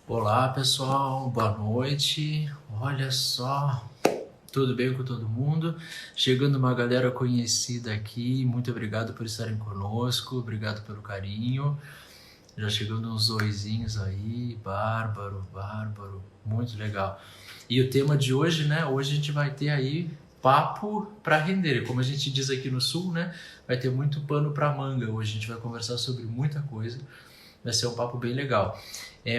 Olá pessoal, boa noite. Olha só, tudo bem com todo mundo? Chegando uma galera conhecida aqui, muito obrigado por estarem conosco, obrigado pelo carinho. Já chegando uns oizinhos aí, bárbaro, bárbaro, muito legal. E o tema de hoje, né? Hoje a gente vai ter aí papo para render, como a gente diz aqui no sul, né? Vai ter muito pano para manga. Hoje a gente vai conversar sobre muita coisa. Vai ser um papo bem legal.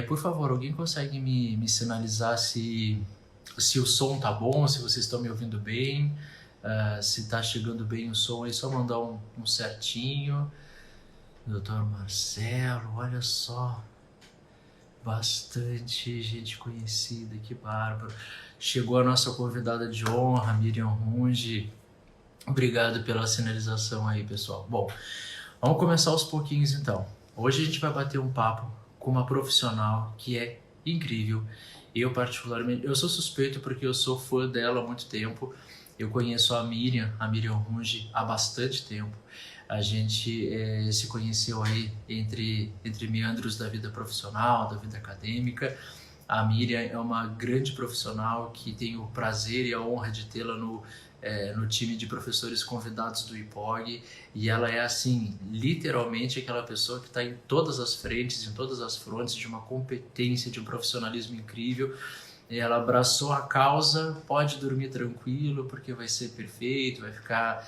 Por favor, alguém consegue me sinalizar se o som tá bom, se vocês estão me ouvindo bem, se tá chegando bem o som aí, só mandar um certinho. Doutor Marcelo, olha só, bastante gente conhecida, que bárbaro. Chegou a nossa convidada de honra, Miriam Runge. Obrigado pela sinalização aí, pessoal. Bom, vamos começar aos pouquinhos então. Hoje a gente vai bater um papo com uma profissional que é incrível. Eu particularmente, eu sou suspeito porque eu sou fã dela há muito tempo. Eu conheço a Miriam Runge, há bastante tempo. A gente se conheceu aí entre meandros da vida profissional, da vida acadêmica. A Miriam é uma grande profissional que tenho o prazer e a honra de tê-la no time de professores convidados do IPOG, e ela é assim, literalmente aquela pessoa que está em todas as frentes, em todas as frontes, de uma competência, de um profissionalismo incrível. E ela abraçou a causa, pode dormir tranquilo, porque vai ser perfeito, vai ficar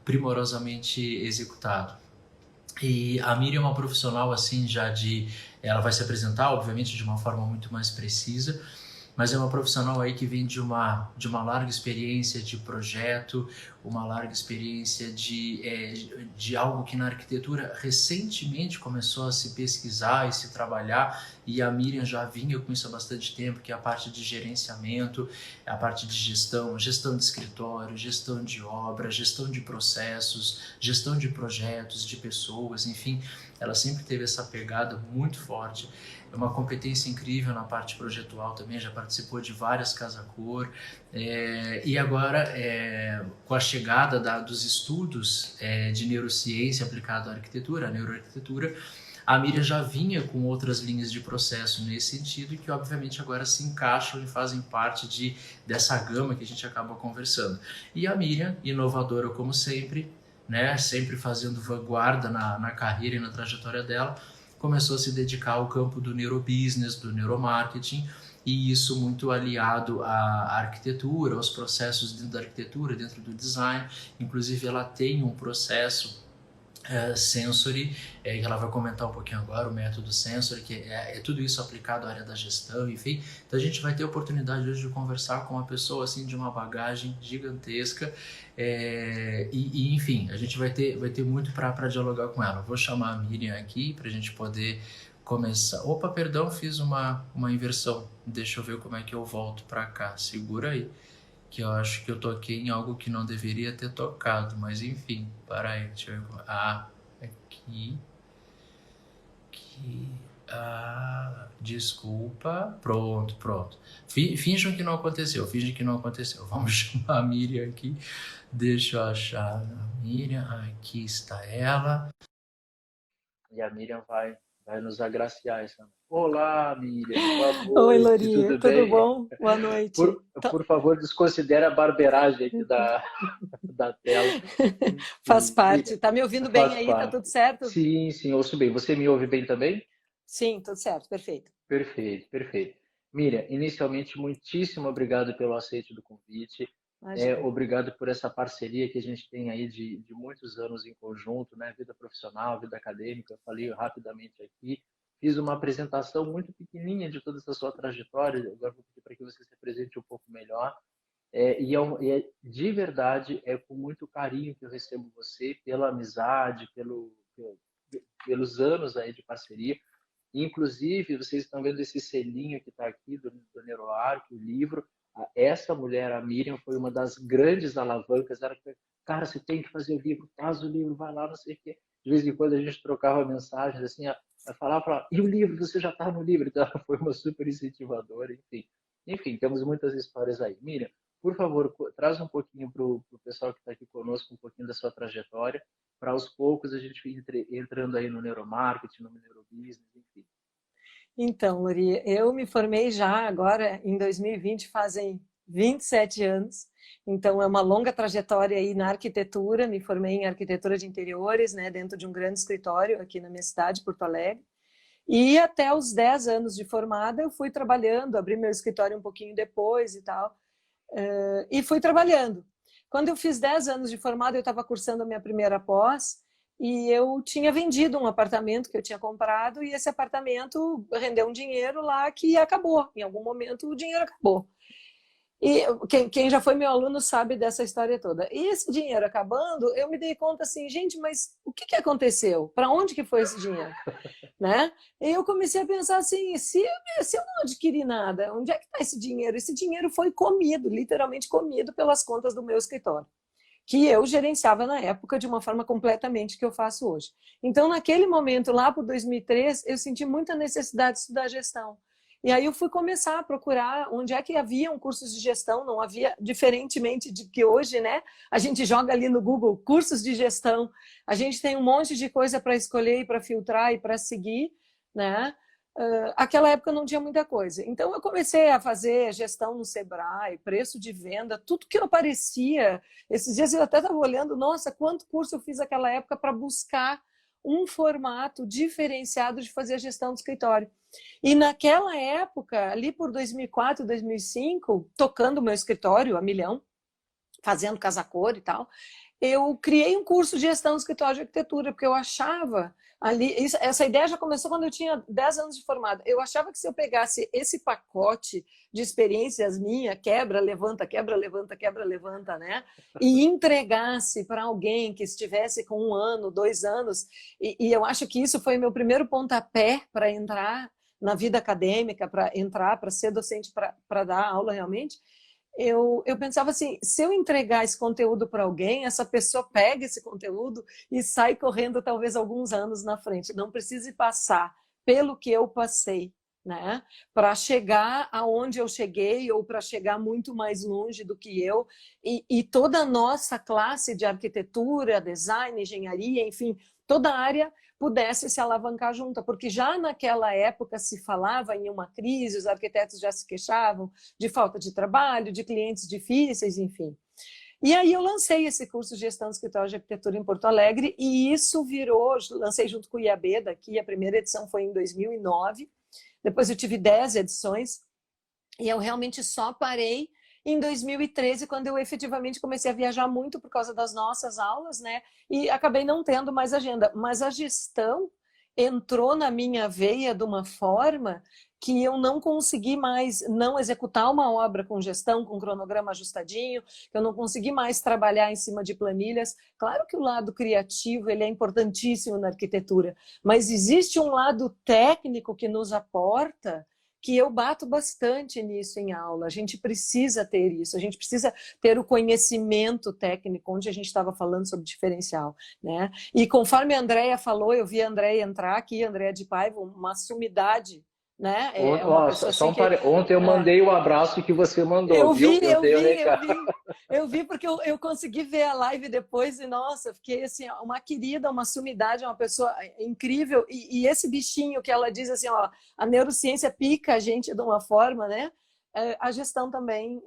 primorosamente executado. E a Miriam é uma profissional assim já de, ela vai se apresentar obviamente de uma forma muito mais precisa, mas é uma profissional aí que vem de uma larga experiência de projeto, uma larga experiência de algo que na arquitetura recentemente começou a se pesquisar e se trabalhar, e a Miriam já vinha com isso há bastante tempo, que é a parte de gerenciamento, a parte de gestão, gestão de escritório, gestão de obra, gestão de processos, gestão de projetos, de pessoas, enfim, ela sempre teve essa pegada muito forte. É uma competência incrível na parte projetual também, já participou de várias Casa Cor, e agora com a chegada dos estudos de neurociência aplicado à arquitetura, à neuroarquitetura, a Miriam já vinha com outras linhas de processo nesse sentido, que obviamente agora se encaixam e fazem parte dessa gama que a gente acaba conversando. E a Miriam, inovadora como sempre, né, sempre fazendo vanguarda na carreira e na trajetória dela, começou a se dedicar ao campo do neurobusiness, do neuromarketing, e isso muito aliado à arquitetura, aos processos dentro da arquitetura, dentro do design. Inclusive, ela tem um processo Sensory, que ela vai comentar um pouquinho agora, o método Sensory, que é tudo isso aplicado à área da gestão, enfim. Então a gente vai ter a oportunidade hoje de conversar com uma pessoa assim de uma bagagem gigantesca, enfim, a gente vai ter muito para dialogar com ela. Vou chamar a Miriam aqui para a gente poder começar. Opa, perdão, fiz uma inversão. Deixa eu ver como é que eu volto para cá. Segura aí que eu acho que eu toquei em algo que não deveria ter tocado, mas enfim, para aí, deixa eu ver. Aqui, aqui, desculpa, pronto, pronto. Finjam que não aconteceu, fingem que não aconteceu. Vamos chamar a Miriam aqui, deixa eu achar a Miriam, aqui está ela. E a Miriam vai nos agraciar essa. Olá, Miriam, boa Oi, noite, Lori, tudo tudo bem? bom? Boa noite. Por favor, desconsidere a barbeiragem aqui da tela. Faz Enfim, parte. Miriam, Tá me ouvindo bem faz aí? Tá tudo parte. certo? Sim, sim, ouço bem. Você me ouve bem também? Sim, tudo certo, perfeito. Perfeito, perfeito. Miriam, inicialmente, muitíssimo obrigado pelo aceite do convite. Imagina. Obrigado por essa parceria que a gente tem aí de muitos anos em conjunto, né? Vida profissional, vida acadêmica. Eu falei rapidamente aqui. Fiz uma apresentação muito pequenininha de toda essa sua trajetória. Agora vou pedir para que você se apresente um pouco melhor. De verdade, é com muito carinho que eu recebo você, pela amizade, pelos anos aí de parceria. Inclusive, vocês estão vendo esse selinho que está aqui do NeuroArc, o livro. Essa mulher, a Miriam, foi uma das grandes alavancas. Ela, cara, você tem que fazer o livro, faz o livro, vai lá, não sei o quê. De vez em quando a gente trocava mensagens assim, falava, e o livro, você já está no livro. Então, ela foi uma super incentivadora, enfim. Enfim, temos muitas histórias aí. Miriam, por favor, traz um pouquinho para o pessoal que está aqui conosco, um pouquinho da sua trajetória, para aos poucos a gente ir entrando aí no neuromarketing, no neurobusiness, enfim. Então, Luri, eu me formei já agora em 2020, fazem 27 anos. Então, é uma longa trajetória aí na arquitetura. Me formei em arquitetura de interiores, né, dentro de um grande escritório aqui na minha cidade, Porto Alegre. E até os 10 anos de formada, eu fui trabalhando, abri meu escritório um pouquinho depois e tal, e fui trabalhando. Quando eu fiz 10 anos de formada, eu estava cursando a minha primeira pós, e eu tinha vendido um apartamento que eu tinha comprado, e esse apartamento rendeu um dinheiro lá que acabou. Em algum momento, o dinheiro acabou. E quem já foi meu aluno sabe dessa história toda. E esse dinheiro acabando, eu me dei conta assim, gente, mas o que aconteceu? Para onde que foi esse dinheiro? Né? E eu comecei a pensar assim, se eu não adquirir nada, onde é que está esse dinheiro? Esse dinheiro foi comido, literalmente comido pelas contas do meu escritório, que eu gerenciava na época de uma forma completamente que eu faço hoje. Então, naquele momento, lá por 2003, eu senti muita necessidade de estudar gestão. E aí eu fui começar a procurar onde é que havia um cursos de gestão, não havia, diferentemente de que hoje, né? A gente joga ali no Google cursos de gestão, a gente tem um monte de coisa para escolher e para filtrar e para seguir, né? Aquela época não tinha muita coisa. Então eu comecei a fazer gestão no Sebrae, preço de venda, tudo que aparecia. Esses dias eu até estava olhando, nossa, quanto curso eu fiz naquela época para buscar um formato diferenciado de fazer a gestão do escritório. E naquela época, ali por 2004, 2005, tocando o meu escritório a milhão, fazendo casa-cor e tal, eu criei um curso de gestão do escritório de arquitetura, porque eu achava ali, essa ideia já começou quando eu tinha 10 anos de formada. Eu achava que se eu pegasse esse pacote de experiências minha, quebra, levanta, quebra, levanta, quebra, levanta, né? E entregasse para alguém que estivesse com 1 ano, 2 anos, e eu acho que isso foi meu primeiro pontapé para entrar na vida acadêmica, para entrar, para ser docente, para dar aula realmente. Eu pensava assim, se eu entregar esse conteúdo para alguém, essa pessoa pega esse conteúdo e sai correndo talvez alguns anos na frente. Não precise passar pelo que eu passei, né? Para chegar aonde eu cheguei ou para chegar muito mais longe do que eu. E toda a nossa classe de arquitetura, design, engenharia, enfim, toda a área pudesse se alavancar junto, porque já naquela época se falava em uma crise, os arquitetos já se queixavam de falta de trabalho, de clientes difíceis, enfim. E aí eu lancei esse curso de gestão de escritório de arquitetura em Porto Alegre e isso virou, lancei junto com o IAB daqui, a primeira edição foi em 2009, depois eu tive 10 edições e eu realmente só parei em 2013, quando eu efetivamente comecei a viajar muito por causa das nossas aulas, né? E acabei não tendo mais agenda. Mas a gestão entrou na minha veia de uma forma que eu não consegui mais não executar uma obra com gestão, com cronograma ajustadinho, que eu não consegui mais trabalhar em cima de planilhas. Claro que o lado criativo ele é importantíssimo na arquitetura, mas existe um lado técnico que nos aporta que eu bato bastante nisso em aula. A gente precisa ter isso, a gente precisa ter o conhecimento técnico, onde a gente estava falando sobre diferencial, né? E conforme a Andrea falou, eu vi a Andrea entrar aqui, a Andrea de Paiva, uma sumidade, né? É uma pessoa assim que... Ontem eu mandei o abraço que você mandou, Eu viu? vi, Eu eu dei o vi, eu recado. vi. Eu vi porque eu consegui ver a live depois e, nossa, fiquei assim, uma querida, uma sumidade, uma pessoa incrível. E esse bichinho que ela diz assim, ó, a neurociência pica a gente de uma forma, né? A gestão também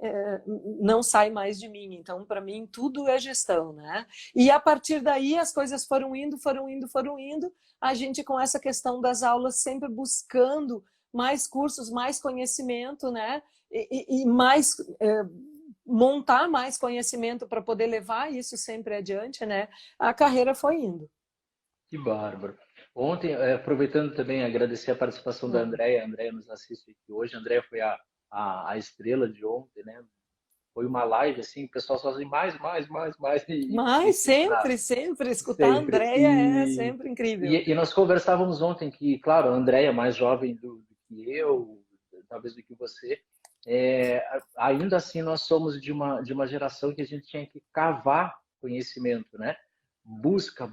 não sai mais de mim. Então, para mim, tudo é gestão, né? E a partir daí as coisas foram indo, foram indo, foram indo. A gente com essa questão das aulas sempre buscando mais cursos, mais conhecimento, né? E mais montar mais conhecimento para poder levar isso sempre adiante, né? A carreira foi indo. Que bárbaro. Ontem, aproveitando também, agradecer a participação da Andrea. A Andrea nos assiste aqui hoje. A Andrea foi a estrela de ontem, né? Foi uma live, assim, o pessoal só assim, mais. Mas sempre, escutar a Sempre. Andrea é sempre incrível. E nós conversávamos ontem que, claro, a Andrea é mais jovem do que eu, talvez do que você, ainda assim nós somos de uma geração que a gente tinha que cavar conhecimento, né? Busca,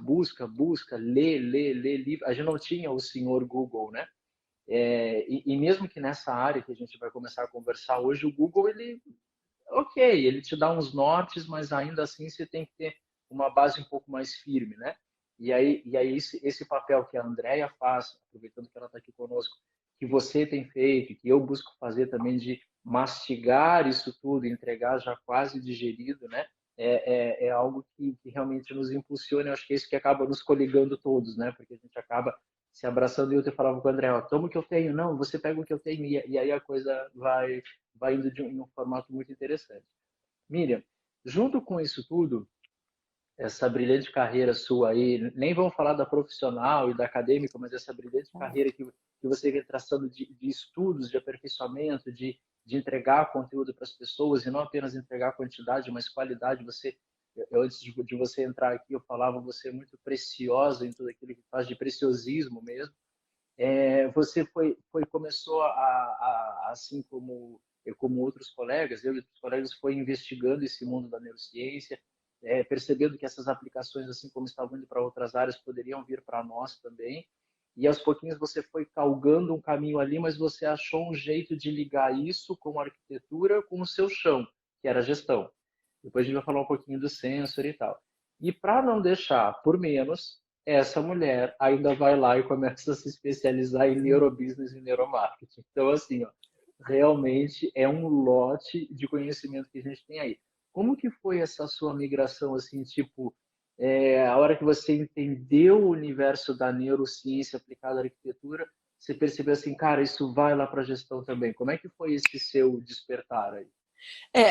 lê livro. A gente não tinha o senhor Google, né? E mesmo que nessa área que a gente vai começar a conversar hoje, o Google, ele te dá uns nortes, mas ainda assim você tem que ter uma base um pouco mais firme, né? E aí esse papel que a Andrea faz, aproveitando que ela está aqui conosco, que você tem feito, que eu busco fazer também, de mastigar isso tudo, entregar já quase digerido, né? É algo que realmente nos impulsiona. Eu acho que é isso que acaba nos coligando todos, né? Porque a gente acaba se abraçando, e eu te falava com o André, ó, toma o que eu tenho, não, você pega o que eu tenho, e aí a coisa vai indo em um formato muito interessante. Miriam, junto com isso tudo, essa brilhante carreira sua aí, nem vamos falar da profissional e da acadêmica, mas essa brilhante carreira que você vem traçando de estudos, de aperfeiçoamento, de entregar conteúdo para as pessoas, e não apenas entregar quantidade, mas qualidade. Antes de você entrar aqui, eu falava, você é muito preciosa em tudo aquilo que faz, de preciosismo mesmo. Você começou assim como outros colegas, eu e outros colegas, foi investigando esse mundo da neurociência, percebendo que essas aplicações, assim como estavam indo para outras áreas, poderiam vir para nós também. E aos pouquinhos você foi galgando um caminho ali, mas você achou um jeito de ligar isso com a arquitetura, com o seu chão, que era a gestão. Depois a gente vai falar um pouquinho do sensor e tal. E para não deixar por menos, essa mulher ainda vai lá e começa a se especializar em neurobusiness e neuromarketing. Então, assim, ó, realmente é um lote de conhecimento que a gente tem aí. Como que foi essa sua migração, assim, tipo, a hora que você entendeu o universo da neurociência aplicada à arquitetura, você percebeu assim, cara, isso vai lá para a gestão também. Como é que foi esse seu despertar aí?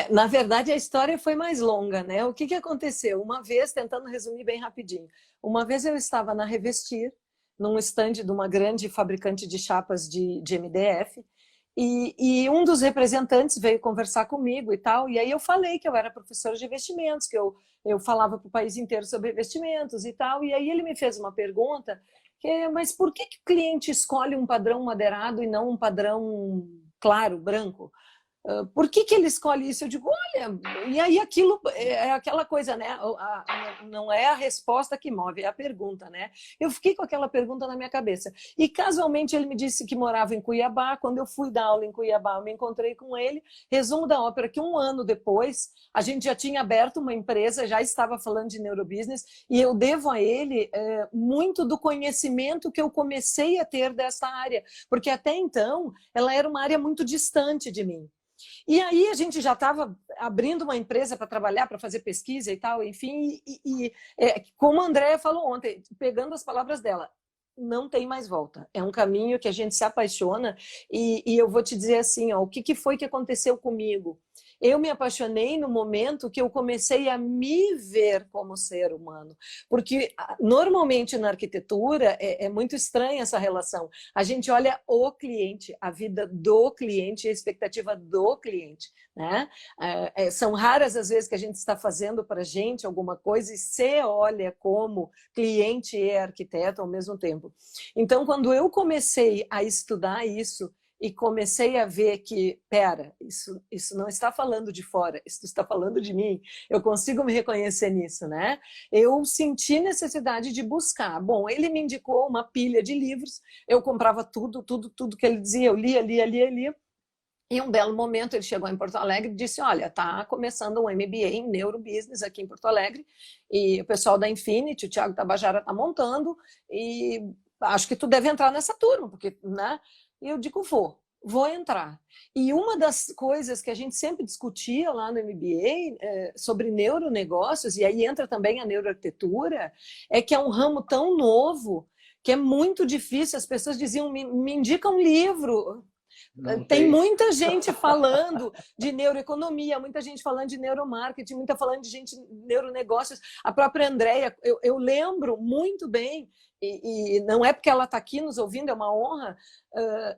Na verdade, a história foi mais longa, né? O que aconteceu? Uma vez, tentando resumir bem rapidinho, uma vez eu estava na Revestir, num estande de uma grande fabricante de chapas de MDF, e um dos representantes veio conversar comigo e tal, e aí eu falei que eu era professora de investimentos, que eu falava para o país inteiro sobre investimentos e tal, e aí ele me fez uma pergunta, mas por que o cliente escolhe um padrão madeirado e não um padrão claro, branco? Por que ele escolhe isso? Eu digo, olha, e aí aquilo é aquela coisa, né? Não é a resposta que move, é a pergunta, né? Eu fiquei com aquela pergunta na minha cabeça. E casualmente ele me disse que morava em Cuiabá. Quando eu fui dar aula em Cuiabá, eu me encontrei com ele. Resumo da ópera, que um ano depois, a gente já tinha aberto uma empresa, já estava falando de neurobusiness, e eu devo a ele muito do conhecimento que eu comecei a ter dessa área, porque até então ela era uma área muito distante de mim. E aí a gente já estava abrindo uma empresa para trabalhar, para fazer pesquisa e tal, enfim, como a Andrea falou ontem, pegando as palavras dela, não tem mais volta. É um caminho que a gente se apaixona e eu vou te dizer assim, ó, o que foi que aconteceu comigo? Eu me apaixonei no momento que eu comecei a me ver como ser humano, porque normalmente na arquitetura é muito estranha essa relação. A gente olha o cliente, a vida do cliente, a expectativa do cliente, né? São raras as vezes que a gente está fazendo para a gente alguma coisa e se olha como cliente e arquiteto ao mesmo tempo. Então, quando eu comecei a estudar isso, e comecei a ver que, pera, isso não está falando de fora, isso está falando de mim, eu consigo me reconhecer nisso, né? Eu senti necessidade de buscar. Bom, ele me indicou uma pilha de livros, eu comprava tudo que ele dizia, eu lia. E um belo momento ele chegou em Porto Alegre e disse, olha, está começando um MBA em Neurobusiness aqui em Porto Alegre, e o pessoal da Infinity, o Thiago Tabajara, está montando, e acho que tu deve entrar nessa turma, porque, né? E eu digo, vou entrar. E uma das coisas que a gente sempre discutia lá no MBA sobre neuronegócios, e aí entra também a neuroarquitetura, é que é um ramo tão novo que é muito difícil. As pessoas diziam, me indica um livro. Tem muita gente falando de neuroeconomia, muita gente falando de neuromarketing, muita falando de gente neuronegócios. A própria Andrea, eu lembro muito bem, e não é porque ela está aqui nos ouvindo, é uma honra,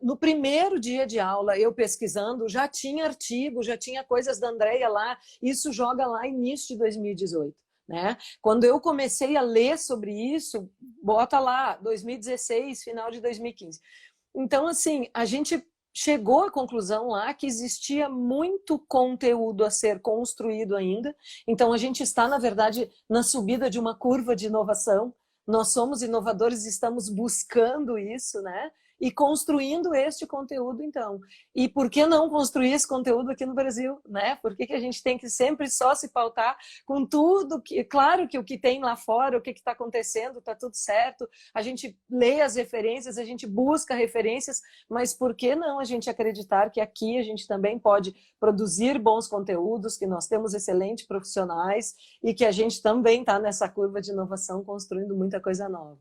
no primeiro dia de aula, eu pesquisando, já tinha artigo, já tinha coisas da Andrea lá, isso joga lá início de 2018. Né? Quando eu comecei a ler sobre isso, bota lá, 2016, final de 2015. Então, assim, a gente chegou à conclusão lá que existia muito conteúdo a ser construído ainda. Então, a gente está, na verdade, na subida de uma curva de inovação. Nós somos inovadores e estamos buscando isso, né? e construindo este conteúdo, então. E por que não construir esse conteúdo aqui no Brasil, né? Por que a gente tem que sempre só se pautar com tudo? Claro que o que tem lá fora, o que está acontecendo, está tudo certo, a gente lê as referências, a gente busca referências, mas por que não a gente acreditar que aqui a gente também pode produzir bons conteúdos, que nós temos excelentes profissionais e que a gente também está nessa curva de inovação construindo muita coisa nova.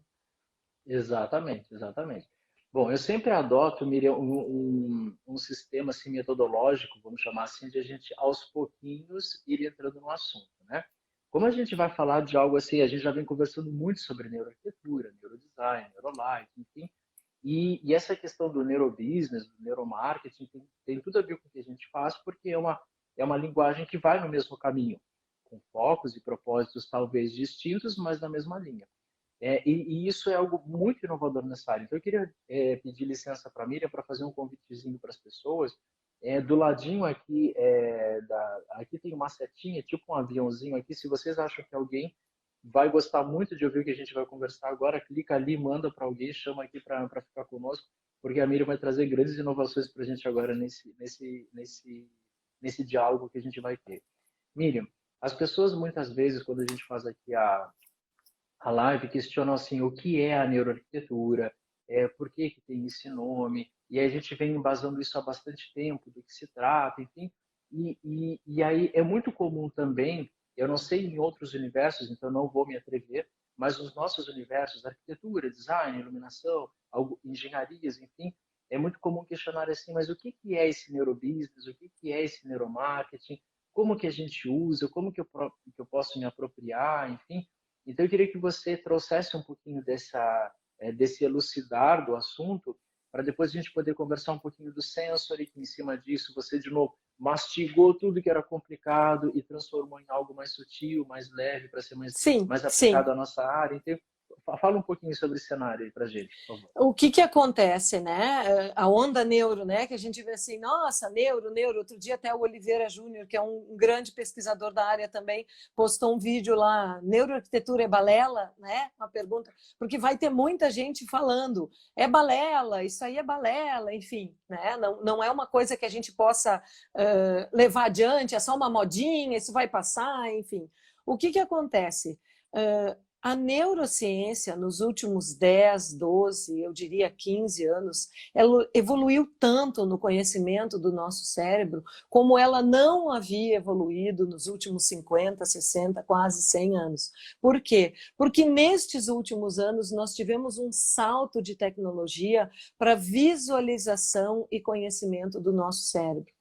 Exatamente, exatamente. Bom, eu sempre adoto, Miriam, um sistema assim, metodológico, vamos chamar assim, de a gente aos pouquinhos ir entrando no assunto, né? Como a gente vai falar de algo assim, a gente já vem conversando muito sobre neuroarquitetura, neurodesign, neurolife, enfim, e essa questão do neurobusiness, do neuromarketing, tem tudo a ver com o que a gente faz, porque é uma linguagem que vai no mesmo caminho, com focos e propósitos talvez distintos, mas na mesma linha. E isso é algo muito inovador nessa área. Então, eu queria pedir licença para a Miriam para fazer um convitezinho para as pessoas. Do ladinho aqui, aqui tem uma setinha, tipo um aviãozinho aqui. Se vocês acham que alguém vai gostar muito de ouvir o que a gente vai conversar agora, clica ali, manda para alguém, chama aqui para ficar conosco, porque a Miriam vai trazer grandes inovações para a gente agora nesse diálogo que a gente vai ter. Miriam, as pessoas muitas vezes, quando a gente faz aqui a live, questionam assim, o que é a neuroarquitetura, por que tem esse nome, e aí a gente vem embasando isso há bastante tempo, do que se trata, enfim, e aí é muito comum também, eu não sei em outros universos, então não vou me atrever, mas nos nossos universos, arquitetura, design, iluminação, engenharias, enfim, é muito comum questionar assim, mas o que é esse neurobusiness, o que é esse neuromarketing, como que a gente usa, como que eu posso me apropriar, enfim. Então, eu queria que você trouxesse um pouquinho desse elucidar do assunto, para depois a gente poder conversar um pouquinho do sensory, que em cima disso você, de novo, mastigou tudo que era complicado e transformou em algo mais sutil, mais leve, para ser Sim, mais sim. aplicado à nossa área. Então, fala um pouquinho sobre esse cenário aí para a gente, por favor. O que acontece, né? A onda neuro, né? Que a gente vê assim, nossa, neuro. Outro dia até o Oliveira Júnior, que é um grande pesquisador da área também, postou um vídeo lá, neuroarquitetura é balela, né? Uma pergunta, porque vai ter muita gente falando, é balela, isso aí é balela, enfim, né? Não é uma coisa que a gente possa levar adiante, é só uma modinha, isso vai passar, enfim. O que acontece? A neurociência, nos últimos 10, 12, eu diria 15 anos, ela evoluiu tanto no conhecimento do nosso cérebro como ela não havia evoluído nos últimos 50, 60, quase 100 anos. Por quê? Porque nestes últimos anos nós tivemos um salto de tecnologia para visualização e conhecimento do nosso cérebro.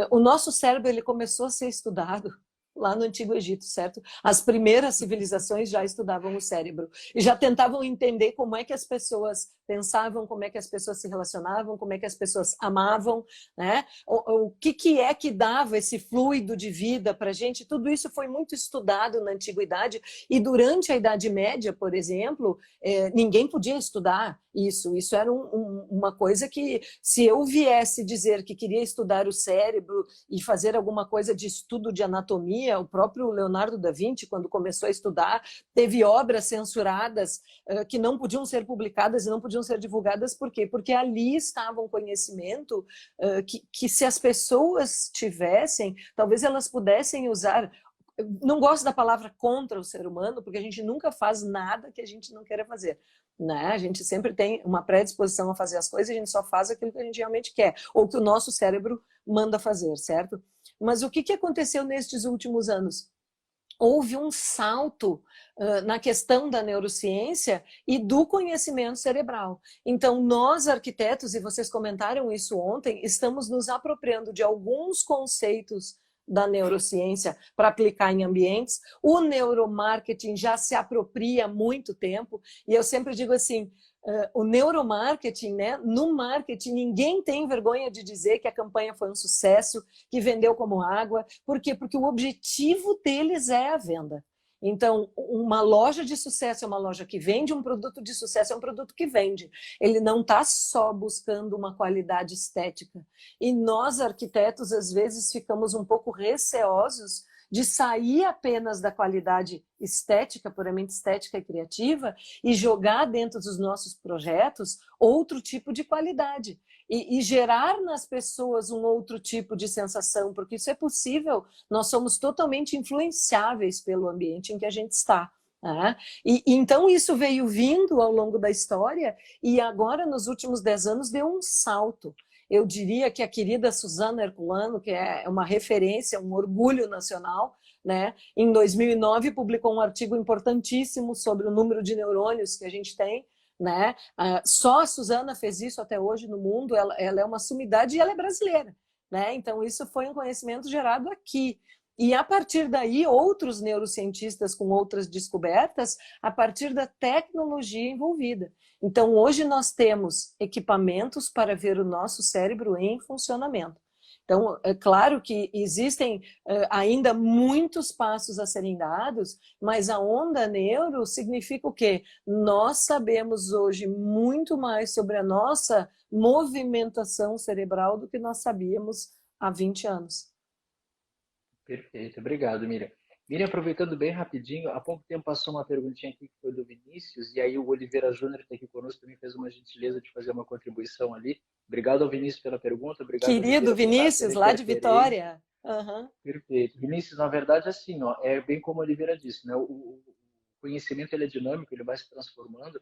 O nosso cérebro ele começou a ser estudado lá no Antigo Egito, certo? As primeiras civilizações já estudavam o cérebro e já tentavam entender como é que as pessoas pensavam, como é que as pessoas se relacionavam, como é que as pessoas amavam, né? O que é que dava esse fluido de vida para a gente? Tudo isso foi muito estudado na Antiguidade e durante a Idade Média, por exemplo, ninguém podia estudar isso. Isso era uma coisa que, se eu viesse dizer que queria estudar o cérebro e fazer alguma coisa de estudo de anatomia, o próprio Leonardo da Vinci, quando começou a estudar, teve obras censuradas que não podiam ser publicadas e não podiam ser divulgadas. Por quê? Porque ali estava um conhecimento que se as pessoas tivessem, talvez elas pudessem usar. Não gosto da palavra contra o ser humano, porque a gente nunca faz nada que a gente não queira fazer, né? A gente sempre tem uma predisposição a fazer as coisas, a gente só faz aquilo que a gente realmente quer, ou que o nosso cérebro manda fazer, certo? Mas o que aconteceu nestes últimos anos? Houve um salto na questão da neurociência e do conhecimento cerebral. Então, nós, arquitetos, e vocês comentaram isso ontem, estamos nos apropriando de alguns conceitos da neurociência para aplicar em ambientes. O neuromarketing já se apropria há muito tempo, e eu sempre digo assim, o neuromarketing, né? No marketing, ninguém tem vergonha de dizer que a campanha foi um sucesso, que vendeu como água. Por quê? Porque o objetivo deles é a venda. Então, uma loja de sucesso é uma loja que vende, um produto de sucesso é um produto que vende. Ele não está só buscando uma qualidade estética. E nós, arquitetos, às vezes ficamos um pouco receosos de sair apenas da qualidade estética, puramente estética e criativa, e jogar dentro dos nossos projetos outro tipo de qualidade. E gerar nas pessoas um outro tipo de sensação, porque isso é possível, nós somos totalmente influenciáveis pelo ambiente em que a gente está. Né? Então isso veio vindo ao longo da história e agora nos últimos 10 anos deu um salto. Eu diria que a querida Suzana Herculano, que é uma referência, um orgulho nacional, né? Em 2009 publicou um artigo importantíssimo sobre o número de neurônios que a gente tem, né? Só a Suzana fez isso até hoje no mundo, ela é uma sumidade e ela é brasileira, né? Então isso foi um conhecimento gerado aqui. E a partir daí, outros neurocientistas com outras descobertas, a partir da tecnologia envolvida. Então, hoje nós temos equipamentos para ver o nosso cérebro em funcionamento. Então, é claro que existem ainda muitos passos a serem dados, mas a onda neuro significa o quê? Nós sabemos hoje muito mais sobre a nossa movimentação cerebral do que nós sabíamos há 20 anos. Perfeito, obrigado, Miriam. Miriam, aproveitando bem rapidinho, há pouco tempo passou uma perguntinha aqui que foi do Vinícius, e aí o Oliveira Júnior está aqui conosco, também fez uma gentileza de fazer uma contribuição ali. Obrigado ao Vinícius pela pergunta, obrigado, Querido Oliveira, Vinícius, lá de Vitória. Uhum. Perfeito. Vinícius, na verdade, assim, ó, é bem como a Oliveira disse, né? O conhecimento ele é dinâmico, ele vai se transformando,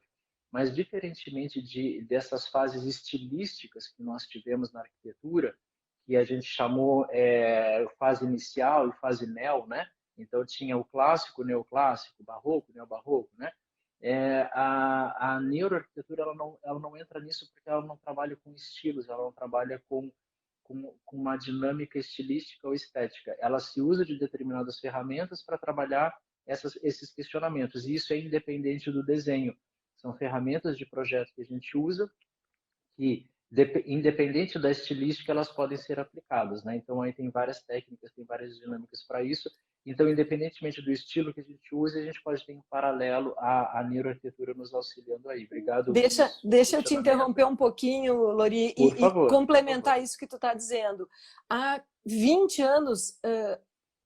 mas diferentemente dessas fases estilísticas que nós tivemos na arquitetura, que a gente chamou fase inicial e fase neo, né? Então tinha o clássico, o neoclássico, o barroco, o neobarroco, né? A neuroarquitetura ela não entra nisso porque ela não trabalha com estilos, ela não trabalha com uma dinâmica estilística ou estética. Ela se usa de determinadas ferramentas para trabalhar esses questionamentos, e isso é independente do desenho. São ferramentas de projeto que a gente usa que, independente da estilística, elas podem ser aplicadas, né? Então, aí tem várias técnicas, tem várias dinâmicas para isso. Então, independentemente do estilo que a gente usa, a gente pode ter em paralelo a neuroarquitetura nos auxiliando aí. Obrigado. Deixa eu te interromper um pouquinho, Lori, e complementar isso que tu está dizendo. Há 20 anos,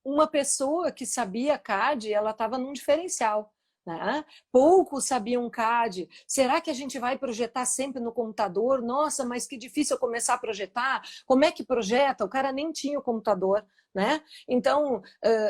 uma pessoa que sabia CAD, ela estava num diferencial. Né? Poucos sabiam CAD. Será que a gente vai projetar sempre no computador? Nossa, mas que difícil começar a projetar. Como é que projeta? O cara nem tinha o computador. Né? Então,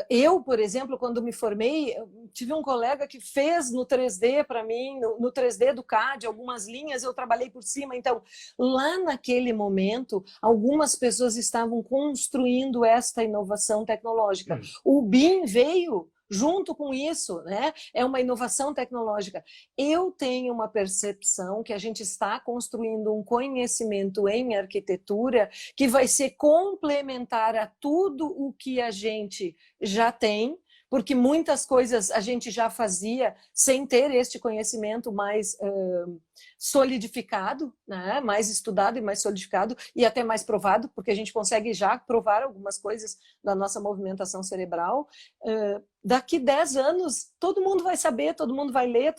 eu, por exemplo, quando me formei, tive um colega que fez no 3D para mim, no 3D do CAD, algumas linhas, eu trabalhei por cima. Então, lá naquele momento, algumas pessoas estavam construindo esta inovação tecnológica. O BIM veio junto com isso, né? É uma inovação tecnológica. Eu tenho uma percepção que a gente está construindo um conhecimento em arquitetura que vai ser complementar a tudo o que a gente já tem, porque muitas coisas a gente já fazia sem ter este conhecimento mais solidificado, né? Mais estudado e mais solidificado e até mais provado, porque a gente consegue já provar algumas coisas da nossa movimentação cerebral. Daqui 10 anos, todo mundo vai saber, todo mundo vai ler,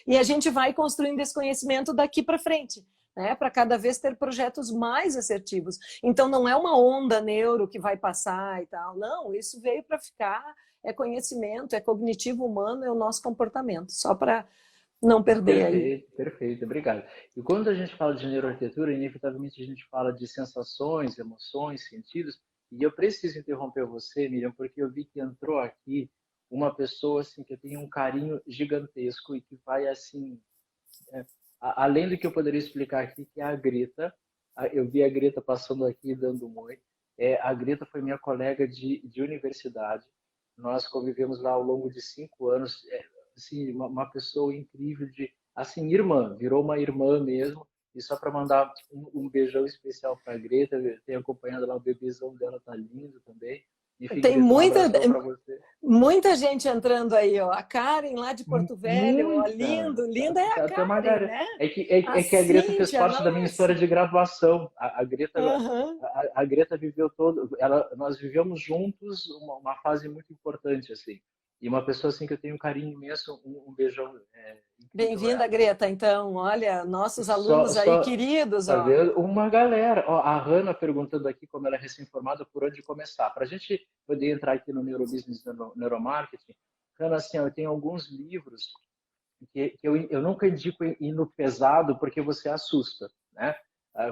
e a gente vai construindo esse conhecimento daqui para frente. Né, para cada vez ter projetos mais assertivos. Então, não é uma onda neuro que vai passar e tal. Não, isso veio para ficar, é conhecimento, é cognitivo humano, é o nosso comportamento, só para não perder aí. Perfeito, obrigado. E quando a gente fala de neuroarquitetura, inevitavelmente a gente fala de sensações, emoções, sentidos, e eu preciso interromper você, Miriam, porque eu vi que entrou aqui uma pessoa assim, que tem um carinho gigantesco e que vai assim... além do que eu poderia explicar aqui, que é a Greta. Eu vi a Greta passando aqui dando um oi. A Greta foi minha colega de universidade. Nós convivemos lá ao longo de 5 anos. Assim, uma pessoa incrível, assim, irmã, virou uma irmã mesmo. E só para mandar um beijão especial para a Greta, tenho acompanhado lá o bebezão dela, tá lindo também. Enfim, tem Greta, muita gente entrando aí, ó. A Karen lá de Porto Velho, ó, linda é a Karen, né? É que a Greta fez parte da minha história de graduação. A Greta, a Greta viveu nós vivemos juntos uma fase muito importante, assim. E uma pessoa assim que eu tenho um carinho imenso, um beijão incrível. Bem-vinda, Greta. Então, olha, nossos Só, alunos aí, só queridos, tá ó. vendo? Uma galera. Ó, a Hanna perguntando aqui, como ela é recém-formada, por onde começar. Para a gente poder entrar aqui no Neurobusiness, no Neuromarketing, Hanna, assim, ó, eu tenho alguns livros que eu nunca indico ir no pesado porque você assusta, né?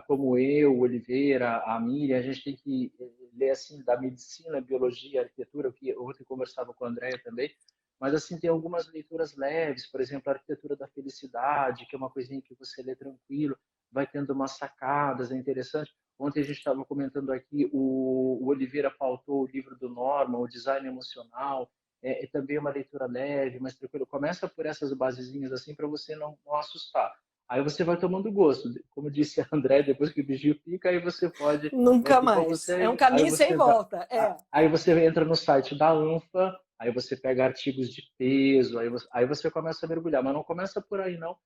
Como eu, Oliveira, a Miriam, a gente tem que ler assim da medicina, biologia, arquitetura, que ontem eu conversava com a Andrea também, mas assim tem algumas leituras leves, por exemplo, a arquitetura da felicidade, que é uma coisinha que você lê tranquilo, vai tendo umas sacadas, é interessante. Ontem a gente estava comentando aqui, o Oliveira pautou o livro do Norman, o Design Emocional, é também uma leitura leve, mas tranquilo. Começa por essas basezinhas assim para você não assustar. Aí você vai tomando gosto. Como disse a André, depois que o bichinho pica, aí você pode, né, Nunca picou mais. É um você, caminho sem volta. É. aí você entra no site da ANFA, aí você pega artigos de peso, aí você começa a mergulhar, mas não começa por aí não.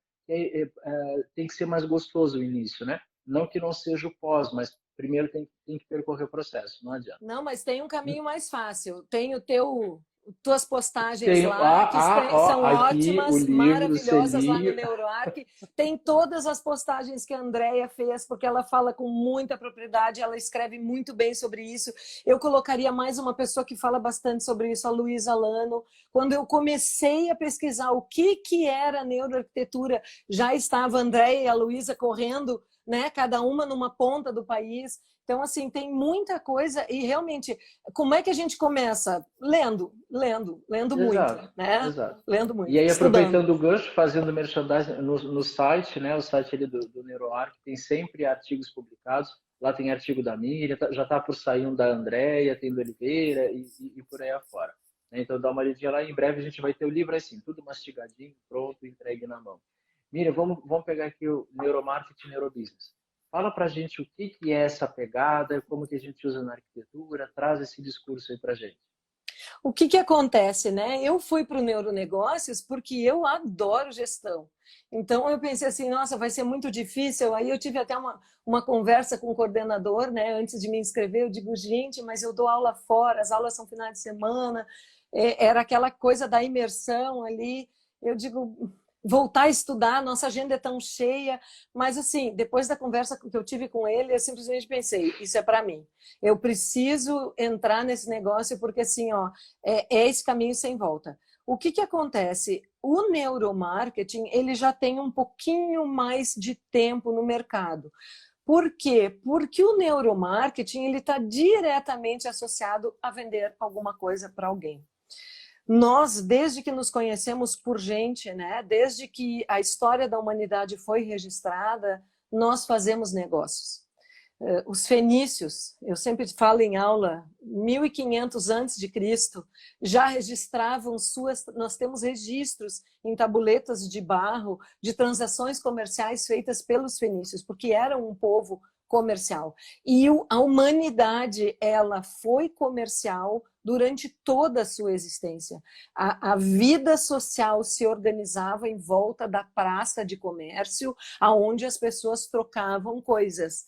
Tem que ser mais gostoso o início, né? Não que não seja o pós, mas primeiro tem que percorrer o processo, não adianta. Não, mas tem um caminho mais fácil. Tem tuas postagens Tenho, lá, que ó, são aqui o ótimas, livro, o maravilhosas lá no selinho. NeuroArc. Tem todas as postagens que a Andrea fez, porque ela fala com muita propriedade, ela escreve muito bem sobre isso. Eu colocaria mais uma pessoa que fala bastante sobre isso, a Luísa Lano. Quando eu comecei a pesquisar o que era neuroarquitetura, já estava a Andrea e a Luísa correndo, né, cada uma numa ponta do país. Então, assim, tem muita coisa e realmente, como é que a gente começa? Lendo muito, Exato, né? exato. Lendo E muito, aí, estudando. aproveitando o gancho, fazendo merchandising no site, né? O site ali do NeuroArc tem sempre artigos publicados. Lá tem artigo da Miriam, já está por sair um da Andrea, tem do Oliveira e por aí afora. Então dá uma olhadinha lá, em breve a gente vai ter o livro assim, tudo mastigadinho, pronto, entregue na mão. Miriam, vamos pegar aqui o Neuromarketing e Neurobusiness. Fala para a gente o que é essa pegada, como que a gente usa na arquitetura, traz esse discurso aí para a gente. O que acontece, né? Eu fui para o Neuronegócios porque eu adoro gestão. Então eu pensei assim, nossa, vai ser muito difícil. Aí eu tive até uma conversa com o coordenador, né? Antes de me inscrever, eu digo, gente, mas eu dou aula fora, as aulas são finais de semana. Era aquela coisa da imersão ali. Eu digo, voltar a estudar, nossa agenda é tão cheia. Mas assim, depois da conversa que eu tive com ele, eu simplesmente pensei, isso é para mim. Eu preciso entrar nesse negócio porque assim, ó, é esse caminho sem volta. O que acontece? O neuromarketing, ele já tem um pouquinho mais de tempo no mercado. Por quê? Porque o neuromarketing ele está diretamente associado a vender alguma coisa para alguém. Nós, desde que nos conhecemos por gente, né? Desde que a história da humanidade foi registrada, nós fazemos negócios. Os fenícios, eu sempre falo em aula, 1500 antes de Cristo, já registravam nós temos registros em tabuletas de barro de transações comerciais feitas pelos fenícios, porque eram um povo comercial. E a humanidade, ela foi comercial durante toda a sua existência. A vida social se organizava em volta da praça de comércio, aonde as pessoas trocavam coisas.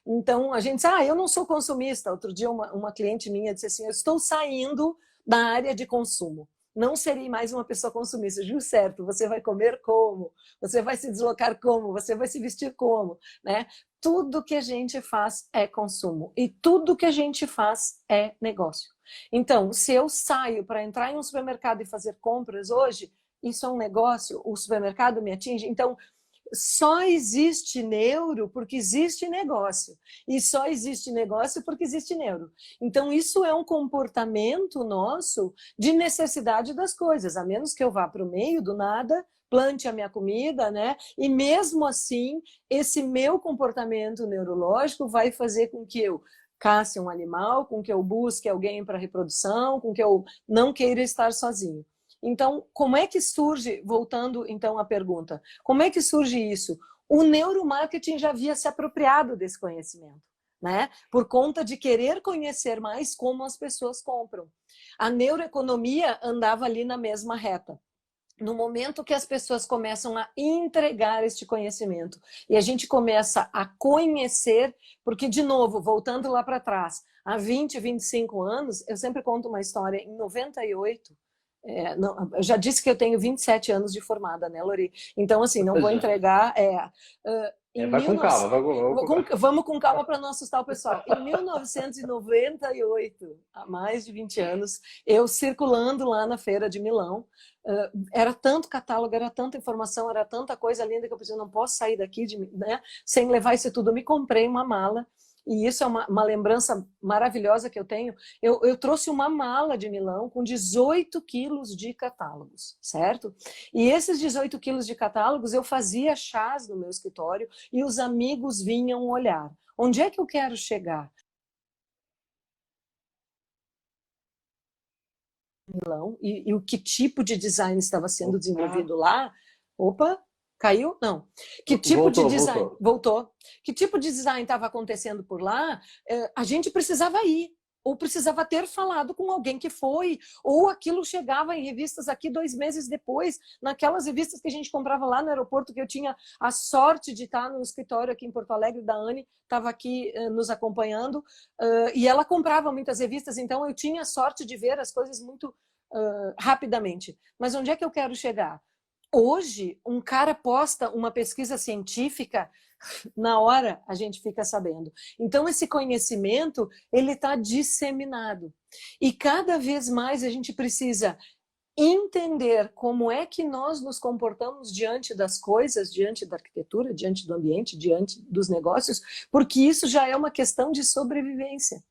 Então, a gente diz, eu não sou consumista. Outro dia, uma cliente minha disse assim, eu estou saindo da área de consumo. Não serei mais uma pessoa consumista. Eu digo, certo, você vai comer como? Você vai se deslocar como? Você vai se vestir como? Né? Tudo que a gente faz é consumo. E tudo que a gente faz é negócio. Então, se eu saio para entrar em um supermercado e fazer compras hoje, isso é um negócio, o supermercado me atinge. Então, só existe neuro porque existe negócio. E só existe negócio porque existe neuro. Então, isso é um comportamento nosso de necessidade das coisas. A menos que eu vá para o meio do nada, plante a minha comida, né? E mesmo assim, esse meu comportamento neurológico vai fazer com que eu casse um animal, com que eu busque alguém para reprodução, com que eu não queira estar sozinho. Então, como é que surge, voltando então à pergunta, como é que surge isso? O neuromarketing já havia se apropriado desse conhecimento, né? Por conta de querer conhecer mais como as pessoas compram. A neuroeconomia andava ali na mesma reta. No momento que as pessoas começam a entregar este conhecimento e a gente começa a conhecer, porque, de novo, voltando lá para trás, há 20, 25 anos, eu sempre conto uma história, em 98, Não, eu já disse que eu tenho 27 anos de formada, né, Lori? Então, assim, não vou Já. entregar. Vai com calma, Vamos com calma para não assustar o pessoal. Em 1998, há mais de 20 anos, eu circulando lá na feira de Milão, era tanto catálogo, era tanta informação, era tanta coisa linda que eu pensei, não posso sair daqui né, sem levar isso tudo. Eu me comprei uma mala. E isso é uma lembrança maravilhosa que eu tenho. Eu trouxe uma mala de Milão com 18 quilos de catálogos, certo? E esses 18 quilos de catálogos eu fazia chás no meu escritório e os amigos vinham olhar. Onde é que eu quero chegar? Milão, e o que tipo de design estava sendo desenvolvido lá? Opa! Caiu? Não. Que tipo de design? Voltou. Que tipo de design estava acontecendo por lá? A gente precisava ir, ou precisava ter falado com alguém que foi, ou aquilo chegava em revistas aqui 2 meses depois, naquelas revistas que a gente comprava lá no aeroporto, que eu tinha a sorte de estar no escritório aqui em Porto Alegre, da Anne, estava aqui nos acompanhando, e ela comprava muitas revistas, então eu tinha a sorte de ver as coisas muito rapidamente. Mas onde é que eu quero chegar? Hoje, um cara posta uma pesquisa científica, na hora a gente fica sabendo. Então, esse conhecimento, ele está disseminado. E cada vez mais a gente precisa entender como é que nós nos comportamos diante das coisas, diante da arquitetura, diante do ambiente, diante dos negócios, porque isso já é uma questão de sobrevivência.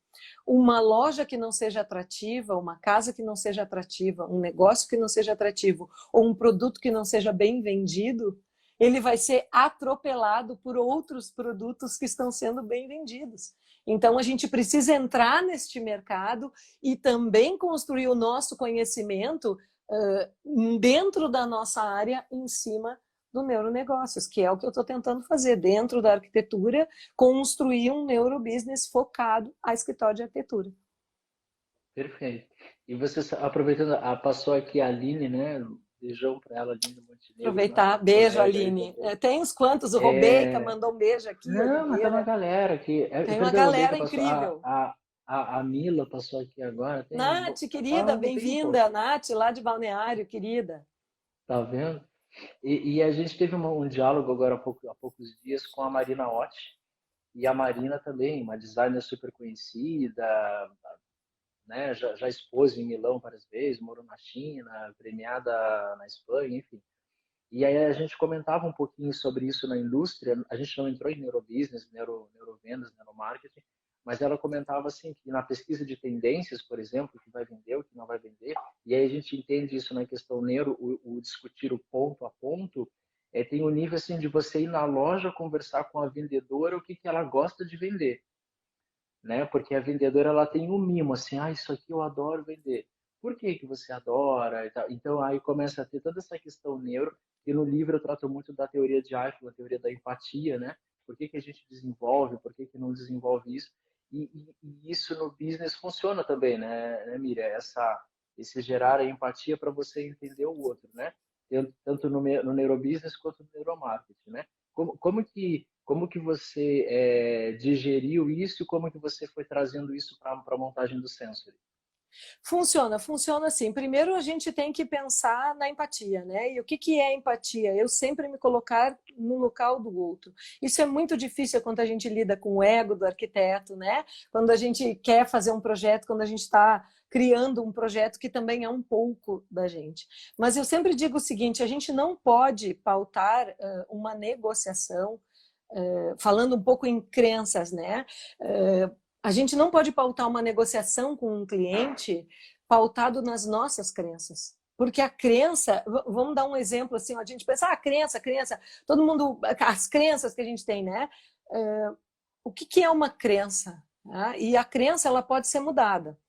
Uma loja que não seja atrativa, uma casa que não seja atrativa, um negócio que não seja atrativo, ou um produto que não seja bem vendido, ele vai ser atropelado por outros produtos que estão sendo bem vendidos. Então, a gente precisa entrar neste mercado e também construir o nosso conhecimento dentro da nossa área, em cima do neuronegócios, que é o que eu estou tentando fazer dentro da arquitetura, construir um neurobusiness focado a escritório de arquitetura. Perfeito. E você, aproveitando, passou aqui a Aline, né? Beijão para ela, Aline Montenegro. Aproveitar, beijo, Aline. Tem uns quantos, o Robeika mandou um beijo aqui. Não, mas tem uma galera aqui. Tem uma galera incrível. A Mila passou aqui agora. Nath, querida, bem-vinda. Nath, lá de Balneário, querida. Tá vendo? E a gente teve um diálogo agora há poucos dias com a Marina Ott. E a Marina também, uma designer super conhecida, né? Já expôs em Milão várias vezes, morou na China, premiada na Espanha, enfim. E aí a gente comentava um pouquinho sobre isso na indústria. A gente não entrou em neurobusiness, neurovendas, neuromarketing, mas ela comentava assim que na pesquisa de tendências, por exemplo, o que vai vender, o que não vai vender, e aí a gente entende isso na questão neuro, o discutir o ponto a ponto, tem o nível assim de você ir na loja conversar com a vendedora o que ela gosta de vender, né? Porque a vendedora ela tem um mimo assim, isso aqui eu adoro vender. Por que você adora? Então aí começa a ter toda essa questão neuro, e no livro eu trato muito da teoria de Eichmann, a teoria da empatia, né? Por que a gente desenvolve, por que não desenvolve isso? E isso no business funciona também, né, Miriam? Esse gerar a empatia para você entender o outro, né? Tanto no neurobusiness quanto no neuromarketing, né? Como que você digeriu isso e como que você foi trazendo isso para a montagem do Sensory? Funciona assim. Primeiro a gente tem que pensar na empatia, né? E o que é empatia? Eu sempre me colocar no local do outro. Isso é muito difícil quando a gente lida com o ego do arquiteto, né? Quando a gente quer fazer um projeto, quando a gente está criando um projeto que também é um pouco da gente. Mas eu sempre digo o seguinte, a gente não pode pautar uma negociação, falando um pouco em crenças, né? A gente não pode pautar uma negociação com um cliente pautado nas nossas crenças. Porque a crença, vamos dar um exemplo assim, a gente pensa, crença, todo mundo, as crenças que a gente tem, né? O que é uma crença? E a crença, ela pode ser mudada.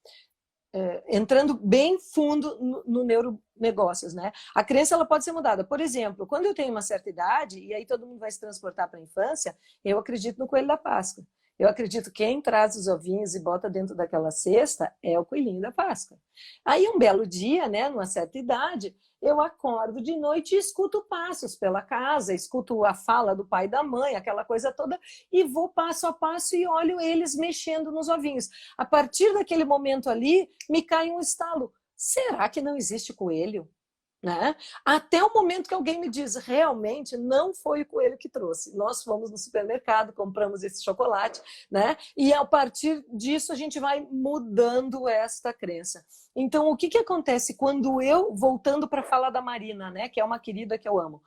Entrando bem fundo no neuronegócios, né? A crença, ela pode ser mudada. Por exemplo, quando eu tenho uma certa idade, e aí todo mundo vai se transportar para a infância, eu acredito no coelho da Páscoa. Eu acredito que quem traz os ovinhos e bota dentro daquela cesta é o coelhinho da Páscoa. Aí um belo dia, né, numa certa idade, eu acordo de noite e escuto passos pela casa, escuto a fala do pai e da mãe, aquela coisa toda, e vou passo a passo e olho eles mexendo nos ovinhos. A partir daquele momento ali, me cai um estalo. será que não existe coelho? Né? Até o momento que alguém me diz, realmente não foi o coelho que trouxe. Nós fomos no supermercado, compramos esse chocolate, né? E a partir disso a gente vai mudando esta crença. Então, o que que acontece quando eu, voltando para falar da Marina, né? Que é uma querida que eu amo.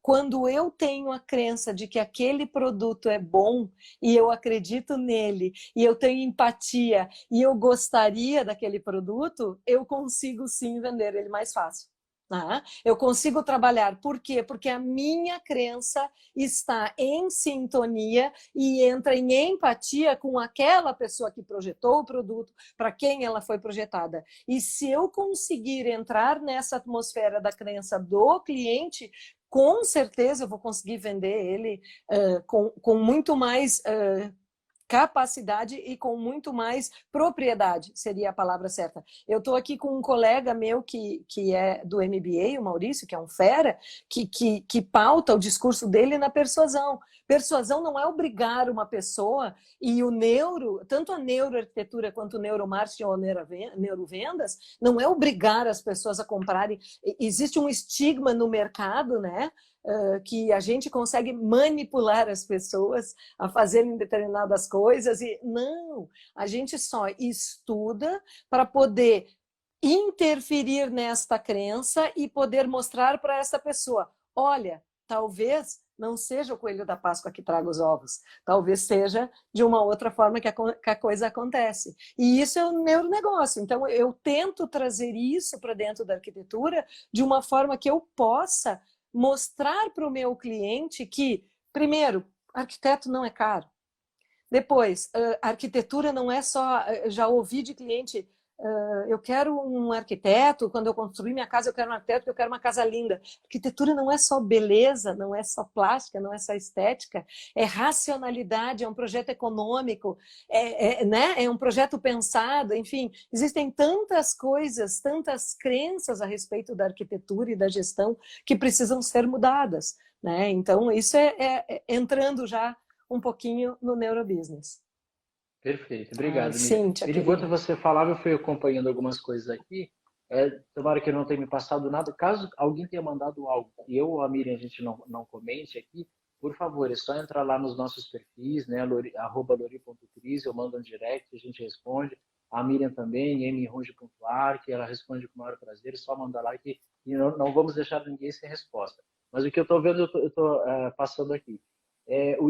Quando eu tenho a crença de que aquele produto é bom e eu acredito nele e eu tenho empatia e eu gostaria daquele produto, eu consigo sim vender ele mais fácil. Eu consigo trabalhar. Por quê? Porque a minha crença está em sintonia e entra em empatia com aquela pessoa que projetou o produto, para quem ela foi projetada. E se eu conseguir entrar nessa atmosfera da crença do cliente, com certeza eu vou conseguir vender ele com muito mais capacidade e com muito mais propriedade, seria a palavra certa. Eu estou aqui com um colega meu que é do MBA, o Maurício, que é um fera, que pauta o discurso dele na persuasão. Persuasão não é obrigar uma pessoa, e o neuro, tanto a neuroarquitetura quanto o neuromarketing ou neurovendas, não é obrigar as pessoas a comprarem. Existe um estigma no mercado, né? Que a gente consegue manipular as pessoas a fazerem determinadas coisas. E não, a gente só estuda para poder interferir nesta crença e poder mostrar para essa pessoa, olha, talvez não seja o coelho da Páscoa que traga os ovos, talvez seja de uma outra forma que a coisa acontece. E isso é um neuronegócio. Então, eu tento trazer isso para dentro da arquitetura de uma forma que eu possa mostrar para o meu cliente que, primeiro, arquiteto não é caro. Depois, a arquitetura não é só... Já ouvi de cliente, eu quero um arquiteto, quando eu construir minha casa, eu quero um arquiteto, porque eu quero uma casa linda. Arquitetura não é só beleza, não é só plástica, não é só estética, é racionalidade, é um projeto econômico, né? É um projeto pensado, enfim, existem tantas coisas, tantas crenças a respeito da arquitetura e da gestão que precisam ser mudadas, né? Então, isso entrando já um pouquinho no neurobusiness. Perfeito, obrigado, Cíntia, Miriam. Enquanto querida. você falava, eu fui acompanhando algumas coisas aqui. Tomara que eu não tenha me passado nada. Caso alguém tenha mandado algo que eu ou a Miriam a gente não comente aqui, por favor, é só entrar lá nos nossos perfis, né, @lori.cris, eu mando um direct, a gente responde. A Miriam também, mrunge.ar, que ela responde com o maior prazer, é só mandar lá que não vamos deixar ninguém sem resposta. Mas o que eu estou vendo, eu estou passando aqui. Eu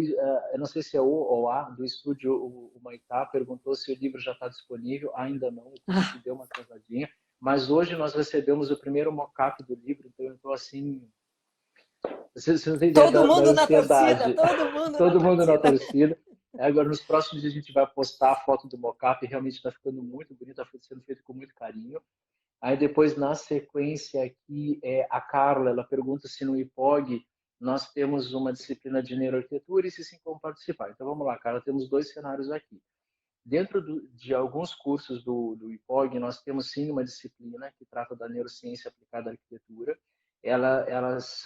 não sei se é o ou a do estúdio, o Maitá perguntou se o livro já está disponível. Ainda não, o cliente deu uma atrasadinha, mas hoje nós recebemos o primeiro mock-up do livro, então eu estou assim, você não tem ideia Todo mundo da na ansiedade. torcida, todo mundo Todo mundo na torcida. torcida. Agora, nos próximos dias, a gente vai postar a foto do mock-up, realmente está ficando muito bonito, está sendo feito com muito carinho. Aí depois, na sequência aqui, a Carla, ela pergunta se no IPOG nós temos uma disciplina de neuroarquitetura e se sim, como participar. Então vamos lá, Carla, temos dois cenários aqui. Dentro de alguns cursos do IPOG, nós temos sim uma disciplina que trata da neurociência aplicada à arquitetura. Elas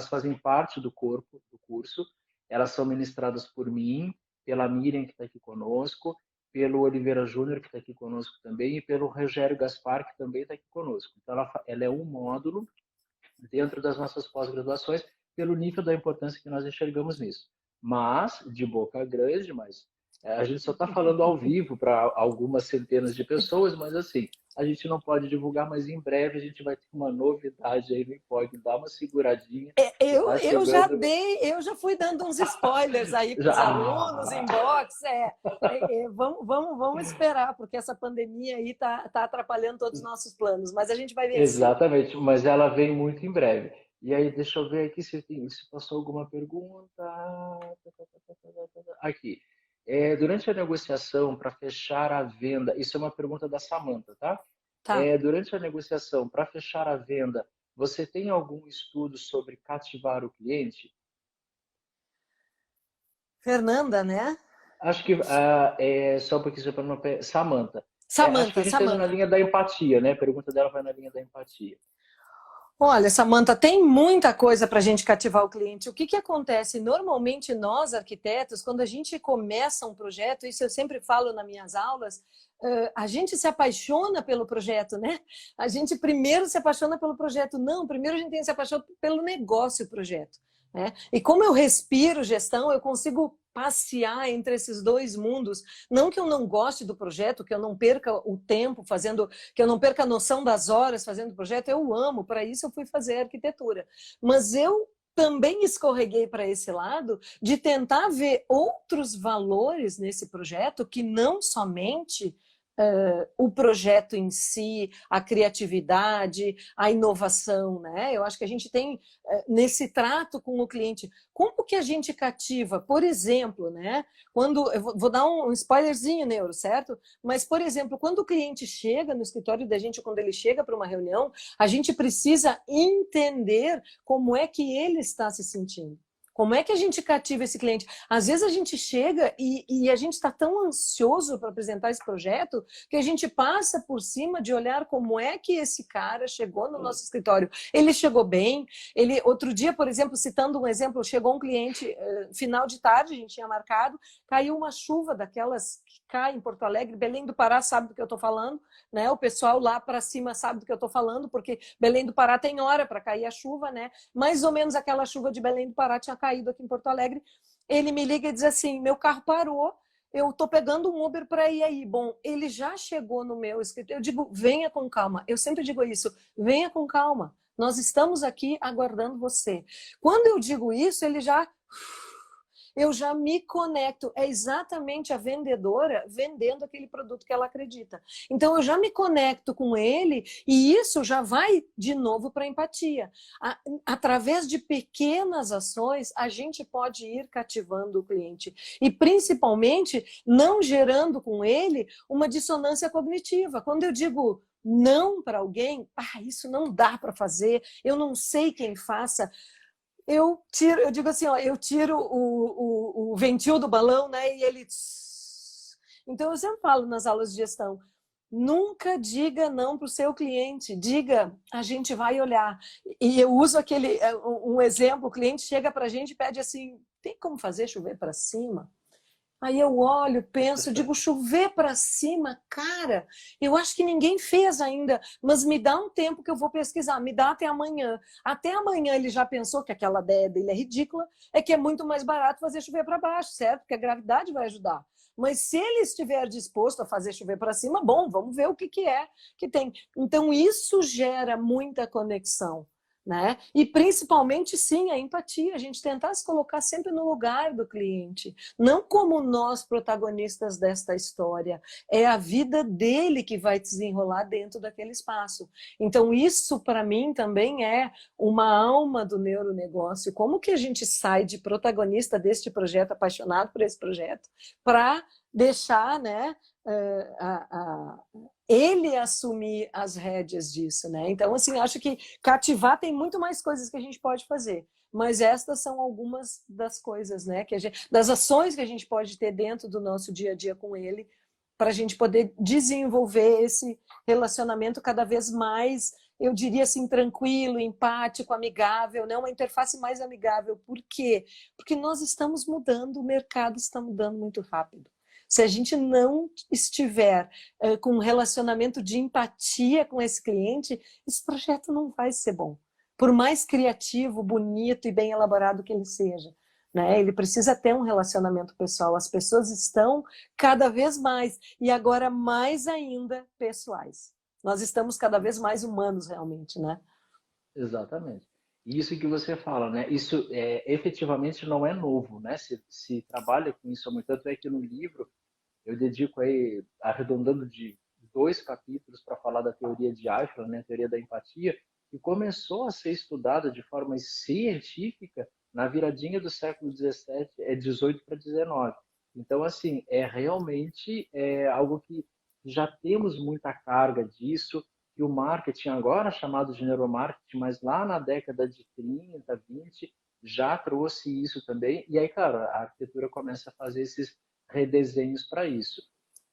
fazem parte do corpo do curso, elas são ministradas por mim, pela Miriam, que está aqui conosco, pelo Oliveira Júnior, que está aqui conosco também, e pelo Rogério Gaspar, que também está aqui conosco. Então, ela é um módulo dentro das nossas pós-graduações, pelo nível da importância que nós enxergamos nisso. Mas, de boca grande, mas a gente só está falando ao vivo para algumas centenas de pessoas, mas assim, a gente não pode divulgar, mas em breve a gente vai ter uma novidade aí no IPOG, dar uma seguradinha. Eu já fui dando uns spoilers aí para os alunos, inbox. Vamos esperar, porque essa pandemia aí tá atrapalhando todos os nossos planos, mas a gente vai vencer. Exatamente, mas ela vem muito em breve. E aí, deixa eu ver aqui se passou alguma pergunta. Aqui. Durante a negociação, para fechar a venda, isso é uma pergunta da Samantha, tá? Durante a negociação, para fechar a venda, você tem algum estudo sobre cativar o cliente? Fernanda, né? Acho que só porque você não... Samantha. Samantha, acho que a gente está na linha da empatia, né? A pergunta dela vai na linha da empatia. Olha, Samantha, tem muita coisa para a gente cativar o cliente. O que que acontece? Normalmente, nós, arquitetos, quando a gente começa um projeto, isso eu sempre falo nas minhas aulas, a gente se apaixona pelo projeto, né? A gente primeiro se apaixona pelo projeto. Não, primeiro a gente tem que se apaixonar pelo negócio projeto, né? E como eu respiro gestão, eu consigo passear entre esses dois mundos. Não que eu não goste do projeto, que eu não perca o tempo fazendo, que eu não perca a noção das horas fazendo o projeto, eu amo, para isso eu fui fazer arquitetura. Mas eu também escorreguei para esse lado de tentar ver outros valores nesse projeto que não somente o projeto em si, a criatividade, a inovação, né? Eu acho que a gente tem nesse trato com o cliente, como que a gente cativa, por exemplo, né? Quando eu vou dar um spoilerzinho, Neuro, certo? Mas, por exemplo, quando o cliente chega no escritório da gente, quando ele chega para uma reunião, a gente precisa entender como é que ele está se sentindo. Como é que a gente cativa esse cliente? Às vezes a gente chega e a gente está tão ansioso para apresentar esse projeto que a gente passa por cima de olhar como é que esse cara chegou no nosso escritório. Ele chegou bem, ele outro dia, por exemplo, citando um exemplo, chegou um cliente final de tarde, a gente tinha marcado, caiu uma chuva daquelas que cai em Porto Alegre, Belém do Pará sabe do que eu estou falando, né? O pessoal lá para cima sabe do que eu estou falando, porque Belém do Pará tem hora para cair a chuva, né? Mais ou menos aquela chuva de Belém do Pará tinha caído aqui em Porto Alegre. Ele me liga e diz assim: meu carro parou, eu estou pegando um Uber para ir aí. Bom, ele já chegou no meu escritório. Eu digo, venha com calma. Eu sempre digo isso, venha com calma. Nós estamos aqui aguardando você. Quando eu digo isso, ele já... Eu já me conecto. É exatamente a vendedora vendendo aquele produto que ela acredita. Então, eu já me conecto com ele e isso já vai de novo para a empatia. Através de pequenas ações, a gente pode ir cativando o cliente. E, principalmente, não gerando com ele uma dissonância cognitiva. Quando eu digo não para alguém, isso não dá para fazer, eu não sei quem faça, eu digo assim, ó, eu tiro o ventil do balão, né? E ele. Então eu sempre falo nas aulas de gestão, nunca diga não para o seu cliente, diga, a gente vai olhar. E eu uso um exemplo, o cliente chega para a gente e pede assim, tem como fazer chover para cima? Aí eu olho, penso, digo, chover para cima, cara, eu acho que ninguém fez ainda, mas me dá um tempo que eu vou pesquisar, me dá até amanhã. Até amanhã ele já pensou que aquela ideia dele é ridícula, é que é muito mais barato fazer chover para baixo, certo? Porque a gravidade vai ajudar. Mas se ele estiver disposto a fazer chover para cima, bom, vamos ver o que é que tem. Então isso gera muita conexão. Né? E principalmente, sim, a empatia, a gente tentar se colocar sempre no lugar do cliente, não como nós protagonistas desta história, é a vida dele que vai desenrolar dentro daquele espaço. Então isso para mim também é uma alma do neuronegócio, como que a gente sai de protagonista deste projeto, apaixonado por esse projeto, para deixar, né, ele assumir as rédeas disso, né? Então, assim, acho que cativar tem muito mais coisas que a gente pode fazer, mas estas são algumas das coisas, né? Das ações que a gente pode ter dentro do nosso dia a dia com ele, para a gente poder desenvolver esse relacionamento cada vez mais, eu diria assim, tranquilo, empático, amigável, né? Uma interface mais amigável. Por quê? Porque nós estamos mudando, o mercado está mudando muito rápido. Se a gente não estiver com um relacionamento de empatia com esse cliente, esse projeto não vai ser bom. Por mais criativo, bonito e bem elaborado que ele seja, né? Ele precisa ter um relacionamento pessoal. As pessoas estão cada vez mais, e agora mais ainda, pessoais. Nós estamos cada vez mais humanos, realmente, né? Exatamente. Isso que você fala, né? Isso efetivamente não é novo, né? Se trabalha com isso há muito tempo, é que no livro eu dedico aí, arredondando de 2 capítulos para falar da teoria de Eichmann, né? A teoria da empatia, que começou a ser estudada de forma científica na viradinha do século 18 para 19. Então, assim, realmente algo que já temos muita carga disso, que o marketing, agora chamado de neuromarketing, mas lá na década de 30, 20, já trouxe isso também. E aí, claro, a arquitetura começa a fazer esses redesenhos para isso.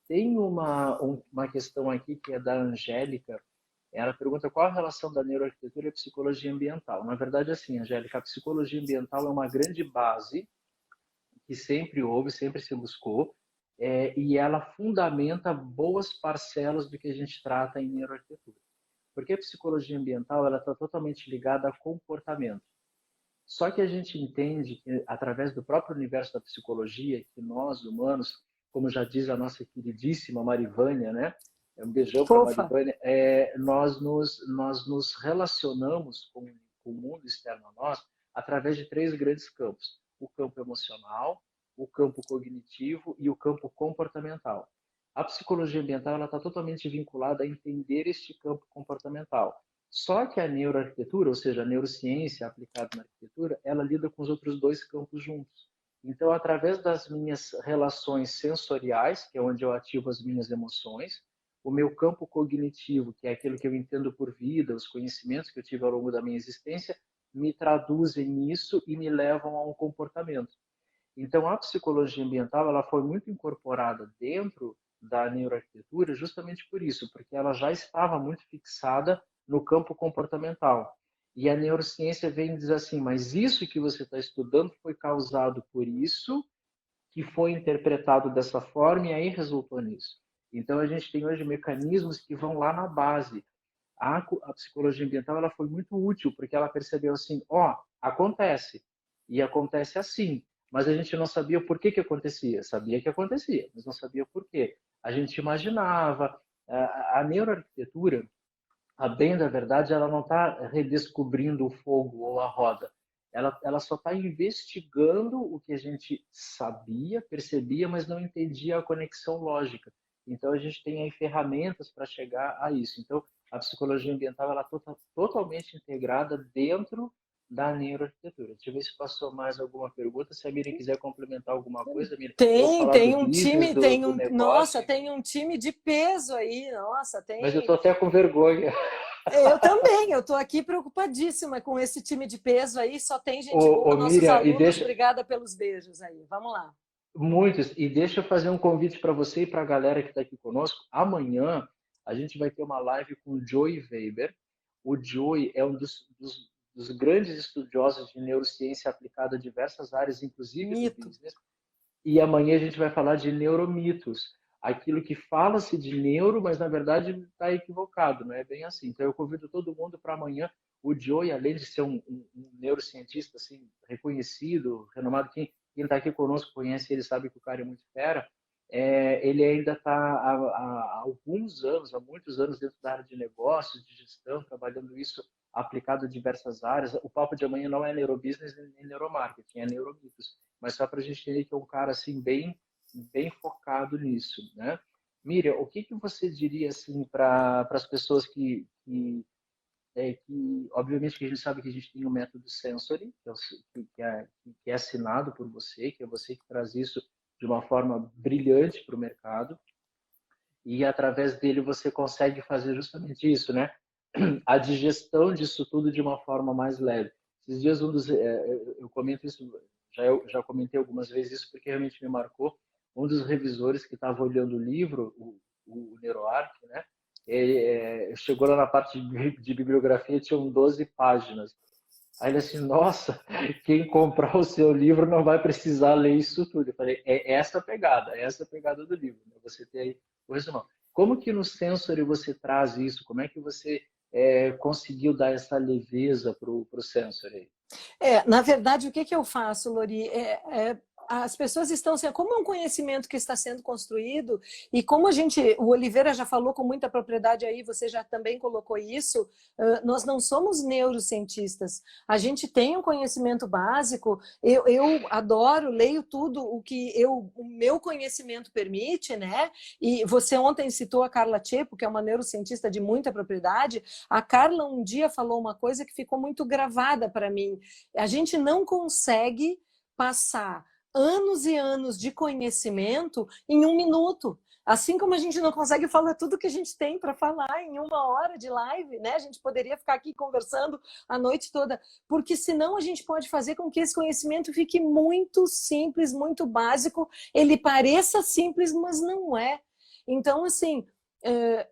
Tem uma questão aqui que é da Angélica, Ela pergunta qual a relação da neuroarquitetura e a psicologia ambiental. Na verdade, assim, Angélica, a psicologia ambiental é uma grande base que sempre houve, sempre se buscou, e ela fundamenta boas parcelas do que a gente trata em neuroarquitetura. Porque a psicologia ambiental ela está totalmente ligada a comportamento. Só que a gente entende que, através do próprio universo da psicologia, que nós, humanos, como já diz a nossa queridíssima Marivânia, né? Um beijão para a Fofa. Marivânia, nós nos relacionamos com o mundo externo a nós através de três grandes campos: o campo emocional, o campo cognitivo e o campo comportamental. A psicologia ambiental está totalmente vinculada a entender este campo comportamental. Só que a neuroarquitetura, ou seja, a neurociência aplicada na arquitetura, ela lida com os outros dois campos juntos. Então, através das minhas relações sensoriais, que é onde eu ativo as minhas emoções, o meu campo cognitivo, que é aquilo que eu entendo por vida, os conhecimentos que eu tive ao longo da minha existência, me traduzem nisso e me levam a um comportamento. Então, a psicologia ambiental ela foi muito incorporada dentro da neuroarquitetura justamente por isso, porque ela já estava muito fixada no campo comportamental. E a neurociência vem dizer assim, mas isso que você está estudando foi causado por isso, que foi interpretado dessa forma e aí resultou nisso. Então, a gente tem hoje mecanismos que vão lá na base. A psicologia ambiental ela foi muito útil, porque ela percebeu assim, acontece, e acontece assim, mas a gente não sabia por que acontecia. Sabia que acontecia, mas não sabia por quê. A gente imaginava. A neuroarquitetura, a bem da verdade, ela não está redescobrindo o fogo ou a roda. Ela só está investigando o que a gente sabia, percebia, mas não entendia a conexão lógica. Então, a gente tem aí ferramentas para chegar a isso. Então, a psicologia ambiental ela está totalmente integrada dentro da neuroarquitetura. Deixa eu ver se passou mais alguma pergunta. Se a Miriam quiser complementar alguma coisa, Miriam, ou falar do Tem um business, time, do nossa, negócio, tem um time de peso aí, nossa, mas eu tem. estou até com vergonha. Eu também, eu estou aqui preocupadíssima com esse time de peso aí, só tem gente boa, nossos Miriam, alunos, obrigada pelos beijos aí, vamos lá. muitos. E deixa eu fazer um convite para você e para a galera que está aqui conosco. Amanhã a gente vai ter uma live com o Joey Weber. O Joey é um dos grandes estudiosos de neurociência aplicada a diversas áreas, inclusive do Mito. business. E amanhã a gente vai falar de neuromitos. Aquilo que fala-se de neuro, mas na verdade está equivocado, não é bem assim. Então eu convido todo mundo para amanhã. O Joey, além de ser um neurocientista assim, reconhecido, renomado, quem está aqui conosco conhece ele, sabe que o cara é muito fera. Ele ainda está há alguns anos, há muitos anos dentro da área de negócios, de gestão, trabalhando isso aplicado a diversas áreas. O papo de amanhã não é neurobusiness nem neuromarketing, é neuromitos. Mas só para a gente entender que é um cara assim bem focado nisso, né? Miriam, o que você diria assim para as pessoas que obviamente que a gente sabe que a gente tem o método Sensory, que é assinado por você, que é você que traz isso de uma forma brilhante para o mercado, e através dele você consegue fazer justamente isso, né? A digestão disso tudo de uma forma mais leve. Esses dias eu comento isso, eu já comentei algumas vezes isso porque realmente me marcou. Um dos revisores que estava olhando o livro, o NeuroArc, né? Chegou lá na parte de bibliografia, tinham 12 páginas. Aí ele assim, nossa, quem comprar o seu livro não vai precisar ler isso tudo. Eu falei, é essa a pegada do livro. Né? Você tem aí o resumão. Como que no Sensory você traz isso? Como é que você conseguiu dar essa leveza para o Sensory? Na verdade, o que eu faço, Lori? As pessoas estão assim, como é um conhecimento que está sendo construído e como o Oliveira já falou com muita propriedade aí, você já também colocou isso, nós não somos neurocientistas, a gente tem um conhecimento básico, eu adoro, leio tudo o que o meu conhecimento permite, né? E você ontem citou a Carla Tchepo, que é uma neurocientista de muita propriedade. A Carla um dia falou uma coisa que ficou muito gravada para mim. A gente não consegue passar anos e anos de conhecimento em 1 minuto. Assim como a gente não consegue falar tudo que a gente tem para falar em 1 hora de live, né? A gente poderia ficar aqui conversando a noite toda, porque senão a gente pode fazer com que esse conhecimento fique muito simples, muito básico, ele pareça simples, mas não é. Então, assim,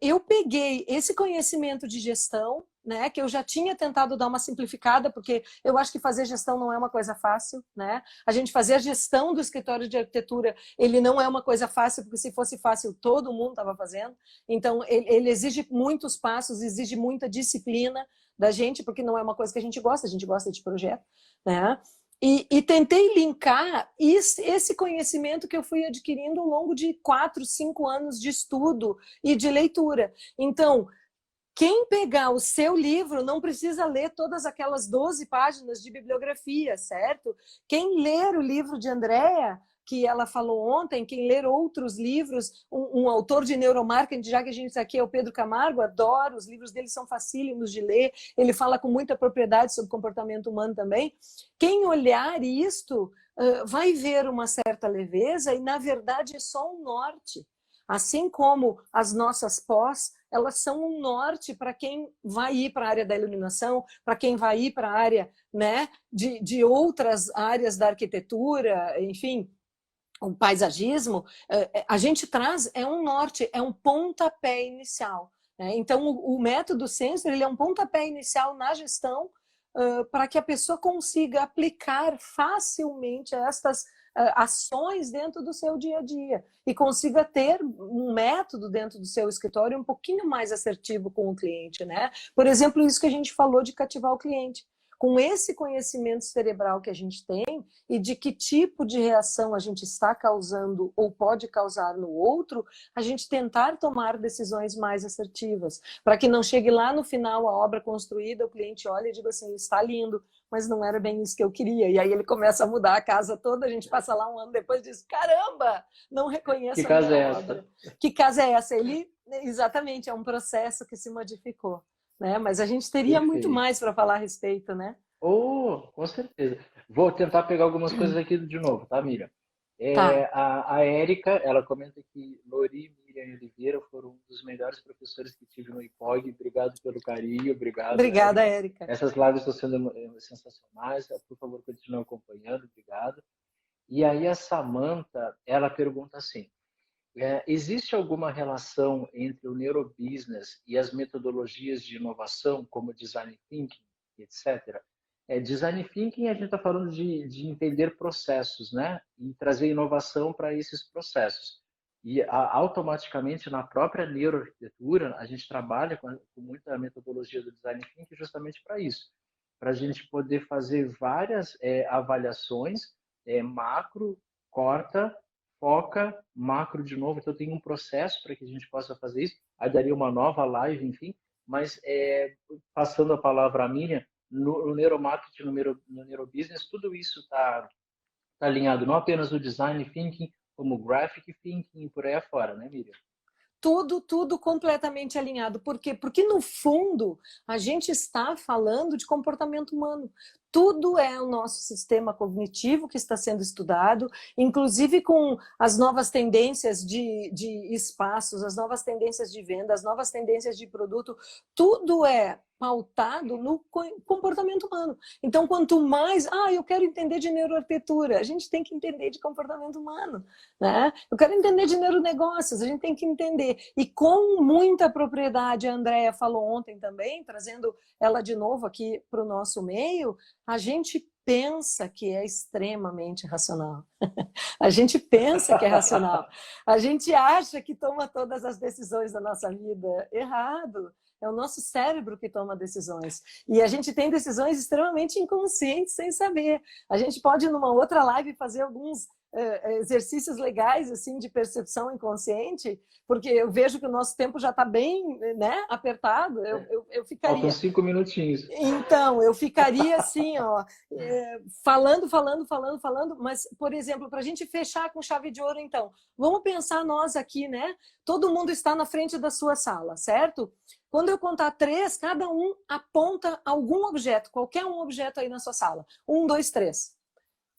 eu peguei esse conhecimento de gestão, né, que eu já tinha tentado dar uma simplificada, porque eu acho que fazer gestão não é uma coisa fácil, né? A gente fazer a gestão do escritório de arquitetura, ele não é uma coisa fácil, porque se fosse fácil, todo mundo estava fazendo. Então, ele exige muitos passos, exige muita disciplina da gente, porque não é uma coisa que a gente gosta de projeto, né? E tentei linkar esse conhecimento que eu fui adquirindo ao longo de 4, 5 anos de estudo e de leitura. Então, quem pegar o seu livro não precisa ler todas aquelas 12 páginas de bibliografia, certo? Quem ler o livro de Andréa, que ela falou ontem, quem ler outros livros, um autor de neuromarketing, já que a gente está aqui, é o Pedro Camargo, adoro, os livros dele são facílimos de ler, ele fala com muita propriedade sobre comportamento humano também. Quem olhar isto vai ver uma certa leveza e, na verdade, é só um norte. Assim como as nossas pós, elas são um norte para quem vai ir para a área da iluminação, para quem vai ir para a área, né, de outras áreas da arquitetura, enfim, o paisagismo. A gente traz, é um norte, é um pontapé inicial, né? Então, o método Sensor, ele é um pontapé inicial na gestão para que a pessoa consiga aplicar facilmente estas ações dentro do seu dia a dia e consiga ter um método dentro do seu escritório um pouquinho mais assertivo com o cliente, né? Por exemplo, isso que a gente falou de cativar o cliente. Com esse conhecimento cerebral que a gente tem e de que tipo de reação a gente está causando ou pode causar no outro, a gente tentar tomar decisões mais assertivas, para que não chegue lá no final a obra construída, o cliente olha e diga assim, está lindo, mas não era bem isso que eu queria. E aí ele começa a mudar a casa toda, a gente passa lá um ano depois e diz, caramba, não reconheço a minha obra. Que casa é essa? Ele, exatamente, é um processo que se modificou. Né? Mas a gente teria muito mais para falar a respeito, né? Com certeza. Vou tentar pegar algumas coisas aqui de novo, tá, Miriam? Tá. A Érica, ela comenta que Lori, Miriam e Oliveira foram um dos melhores professores que tive no IPOG. Obrigado pelo carinho, obrigado. Obrigada, Érica. Essas lives estão sendo sensacionais. Por favor, continue acompanhando, obrigado. E aí a Samantha, ela pergunta assim, existe alguma relação entre o neurobusiness e as metodologias de inovação, como design thinking, etc.? Design thinking, a gente está falando de entender processos, né? E trazer inovação para esses processos. E automaticamente, na própria neuroarquitetura, a gente trabalha com muita metodologia do design thinking justamente para isso. Para a gente poder fazer várias avaliações, macro, corta, foca, macro de novo. Então, tem um processo para que a gente possa fazer isso. Aí daria uma nova live, enfim. Mas, passando a palavra à Miriam, no neuromarketing, no neurobusiness, tudo isso está alinhado, não apenas no design thinking, como graphic thinking e por aí afora, né, Miriam? Tudo completamente alinhado. Por quê? Porque, no fundo, a gente está falando de comportamento humano. Tudo é o nosso sistema cognitivo que está sendo estudado, inclusive com as novas tendências de espaços, as novas tendências de venda, as novas tendências de produto. Tudo é pautado no comportamento humano. Então, quanto mais... eu quero entender de neuroarquitetura. A gente tem que entender de comportamento humano, né? Eu quero entender de neuronegócios. A gente tem que entender. E com muita propriedade, a Andréa falou ontem também, trazendo ela de novo aqui para o nosso meio, a gente pensa que é extremamente racional. A gente pensa que é racional. A gente acha que toma todas as decisões da nossa vida. Errado. É o nosso cérebro que toma decisões. E a gente tem decisões extremamente inconscientes sem saber. A gente pode, numa outra live, fazer alguns exercícios legais assim de percepção inconsciente, porque eu vejo que o nosso tempo já está bem, né, apertado. Eu ficaria... Faltam 5 minutinhos. Então, eu ficaria assim, falando, mas, por exemplo, para a gente fechar com chave de ouro, então, vamos pensar nós aqui, né? Todo mundo está na frente da sua sala, certo? Quando eu contar 3, cada um aponta algum objeto, qualquer um objeto aí na sua sala. 1, 2, 3.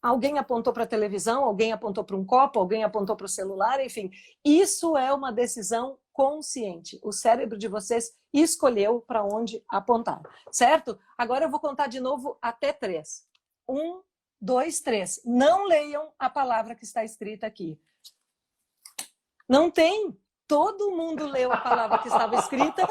Alguém apontou para a televisão, alguém apontou para um copo, alguém apontou para o celular, enfim. Isso é uma decisão consciente. O cérebro de vocês escolheu para onde apontar, certo? Agora eu vou contar de novo até 3. 1, 2, 3. Não leiam a palavra que está escrita aqui. Não tem. todo mundo leu a palavra que estava escrita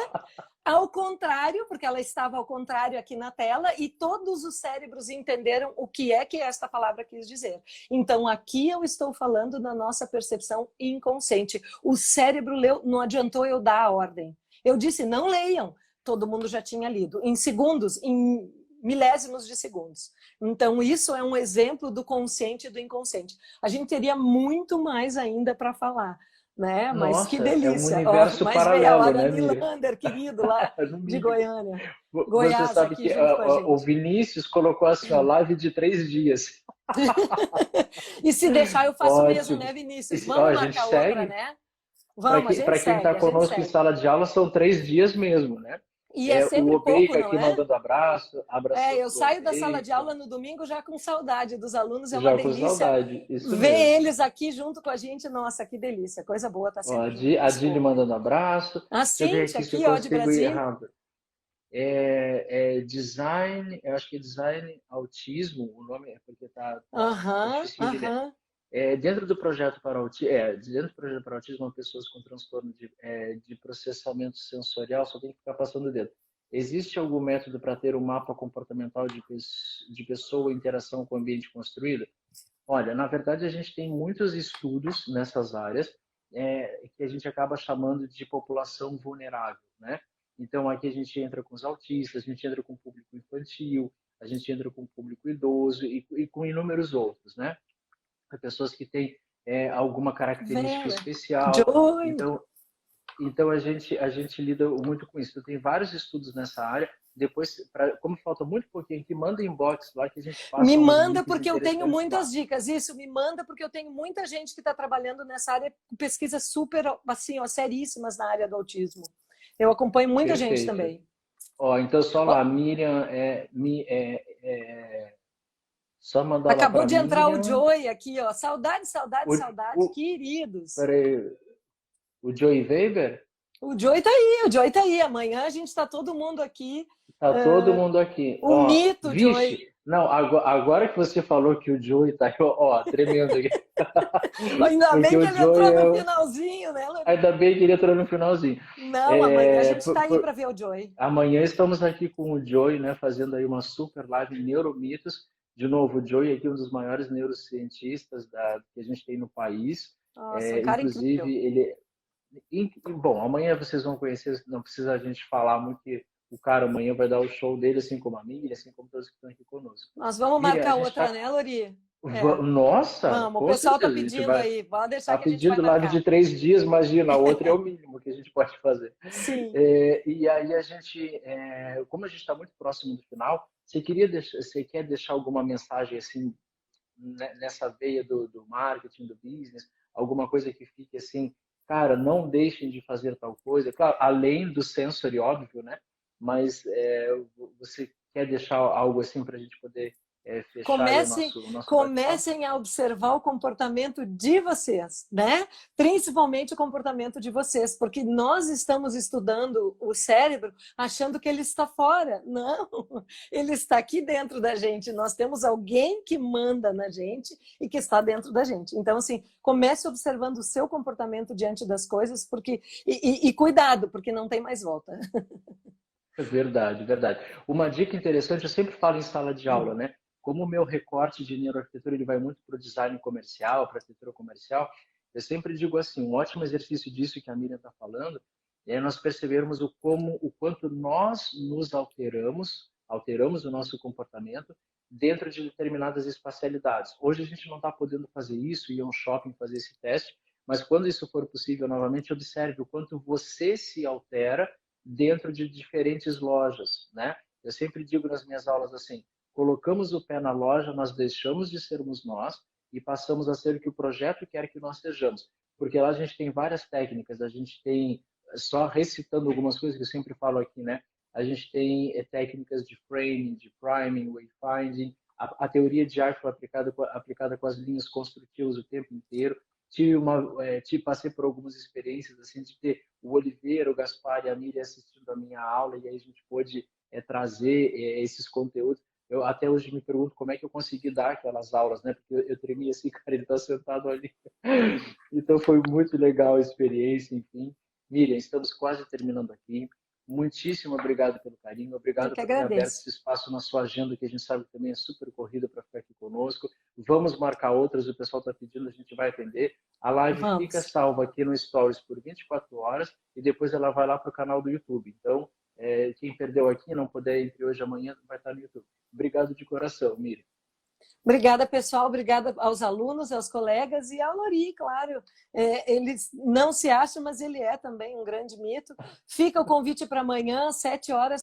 ao contrário, porque ela estava ao contrário aqui na tela, e todos os cérebros entenderam o que esta palavra quis dizer. Então, aqui eu estou falando da nossa percepção inconsciente. O cérebro leu, não adiantou eu dar a ordem. Eu disse, não leiam. Todo mundo já tinha lido. Em segundos, em milésimos de segundos. Então, isso é um exemplo do consciente e do inconsciente. A gente teria muito mais ainda para falar, né? Mas que Nossa, é um delícia. universo Mais meia paralelo, hora, né, Miriam? Nilander, querido, lá No de mínimo. Goiânia. Você Goiás, sabe aqui que junto com a o gente. Vinícius colocou assim, ó, live de 3 dias. E se deixar, eu faço mesmo, Ótimo. né, Vinícius? Ó, Vamos a gente marcar outra, segue. né? Vamos, a gente Para quem está segue, a gente conosco em segue. sala de aula, são 3 dias mesmo, né? E é O sempre pouco, Obeica não aqui é? mandando abraço, abraçando Eu o saio da sala de Obeica. aula no domingo já com saudade dos alunos, é uma Já com delícia saudade, isso ver mesmo. eles aqui junto com a gente. Nossa, que delícia, coisa boa tá Ó, sempre junto com A esse Dili povo. mandando abraço. A Deixa eu ver Cintia aqui se eu aqui, ó, de consigo ir Brasília. errado. Design, eu acho que é design autismo, o nome é porque tá Aham, difícil de ler. aham. Dentro do projeto para autismo, pessoas com transtorno de processamento sensorial só tem que ficar passando o dedo. Existe algum método para ter um mapa comportamental de pessoa e interação com o ambiente construído? Olha, na verdade, a gente tem muitos estudos nessas áreas que a gente acaba chamando de população vulnerável, né? Então, aqui a gente entra com os autistas, a gente entra com o público infantil, a gente entra com o público idoso e com inúmeros outros, né? Pessoas que têm alguma característica Vera, especial. Joy. Então a gente lida muito com isso. Então, tem vários estudos nessa área. Depois, como falta muito pouquinho aqui, manda inbox lá que a gente Me passa uns manda links porque eu tenho interessantes lá. muitas dicas. Isso, me manda porque eu tenho muita gente que está trabalhando nessa área, pesquisas super, assim, ó, seríssimas na área do autismo. Eu acompanho muita gente Perfeito. também. Ó, então só lá, Oh, Miriam, só mandar lá acabou para de entrar o Miriam. Joey aqui, ó. Saudade, saudade, O, saudade, o, queridos. peraí, o Joey Weber? O Joey tá aí, o Joey tá aí. Amanhã a gente está todo mundo aqui. Tá todo mundo aqui. O Ó, mito, Joey. vixe, não, agora que você falou que o Joey tá aqui, ó, tremendo aqui. Ainda Porque bem que o ele Joey entrou no finalzinho, né, Lorena? ainda bem que ele entrou no finalzinho. Não, amanhã a gente está aí para ver o Joey. Amanhã estamos aqui com o Joey, né, fazendo aí uma super live em Neuromitos. De novo, o Joey aqui é um dos maiores neurocientistas que a gente tem no país. Nossa, um cara Inclusive, incrível. ele... Bom, amanhã vocês vão conhecer, não precisa a gente falar muito, que o cara amanhã vai dar o show dele, assim como a Miriam, assim como todos que estão aqui conosco. Nós vamos Miriam, a marcar gente outra, está... né, Lori? É. Nossa, Vamos, o com pessoal tá certeza, a gente pedindo vai... aí. Pode deixar Tá que a gente vai pedindo live de marcar. 3 dias, imagina, a outra é o mínimo que a gente pode fazer. Sim. E aí a gente, como a gente está muito próximo do final, você quer deixar alguma mensagem assim nessa veia do marketing, do business, alguma coisa que fique assim, cara, não deixem de fazer tal coisa, claro, além do sensory, óbvio, né? Mas você quer deixar algo assim para a gente poder fechar aí o nosso bate-papo? Comecem a observar o comportamento de vocês, né? Principalmente o comportamento de vocês, porque nós estamos estudando o cérebro achando que ele está fora. Não, ele está aqui dentro da gente. Nós temos alguém que manda na gente e que está dentro da gente. Então, assim, comece observando o seu comportamento diante das coisas, porque e cuidado, porque não tem mais volta. Verdade, verdade. Uma dica interessante, eu sempre falo em sala de aula, né? Como o meu recorte de neuroarquitetura ele vai muito para o design comercial, para a arquitetura comercial, eu sempre digo assim, um ótimo exercício disso que a Miriam está falando, é nós percebermos o quanto nós nos alteramos o nosso comportamento dentro de determinadas espacialidades. Hoje a gente não está podendo fazer isso, ir a um shopping fazer esse teste, mas quando isso for possível novamente, observe o quanto você se altera dentro de diferentes lojas, né? Eu sempre digo nas minhas aulas assim, colocamos o pé na loja, nós deixamos de sermos nós e passamos a ser o que o projeto quer que nós sejamos. Porque lá a gente tem várias técnicas, a gente tem, só recitando algumas coisas que eu sempre falo aqui, né? A gente tem técnicas de framing, de priming, wayfinding, a teoria de arte foi aplicada com as linhas construtivas o tempo inteiro. Passei por algumas experiências assim de ter o Oliveira, o Gaspar e a Miriam assistindo a minha aula, e aí a gente pôde trazer esses conteúdos. Eu até hoje me pergunto como é que eu consegui dar aquelas aulas, né? Porque eu tremia assim, cara, ele está sentado ali. Então foi muito legal a experiência, enfim. Miriam, estamos quase terminando aqui. Muitíssimo obrigado pelo carinho, Eu obrigado que por ter aberto agradeço. esse espaço na sua agenda, que a gente sabe que também é super corrida para ficar aqui conosco. Vamos marcar outras, o pessoal está pedindo, a gente vai atender. A live fica Vamos. salva aqui no Stories por 24 horas e depois ela vai lá para o canal do YouTube. Então, quem perdeu aqui, não puder entre hoje e amanhã, vai estar no YouTube. Obrigado de coração, Miriam. Obrigada, pessoal. Obrigada aos alunos, aos colegas e ao Lori, claro. Ele não se acha, mas ele é também um grande mito. Fica o convite para amanhã, 7 horas.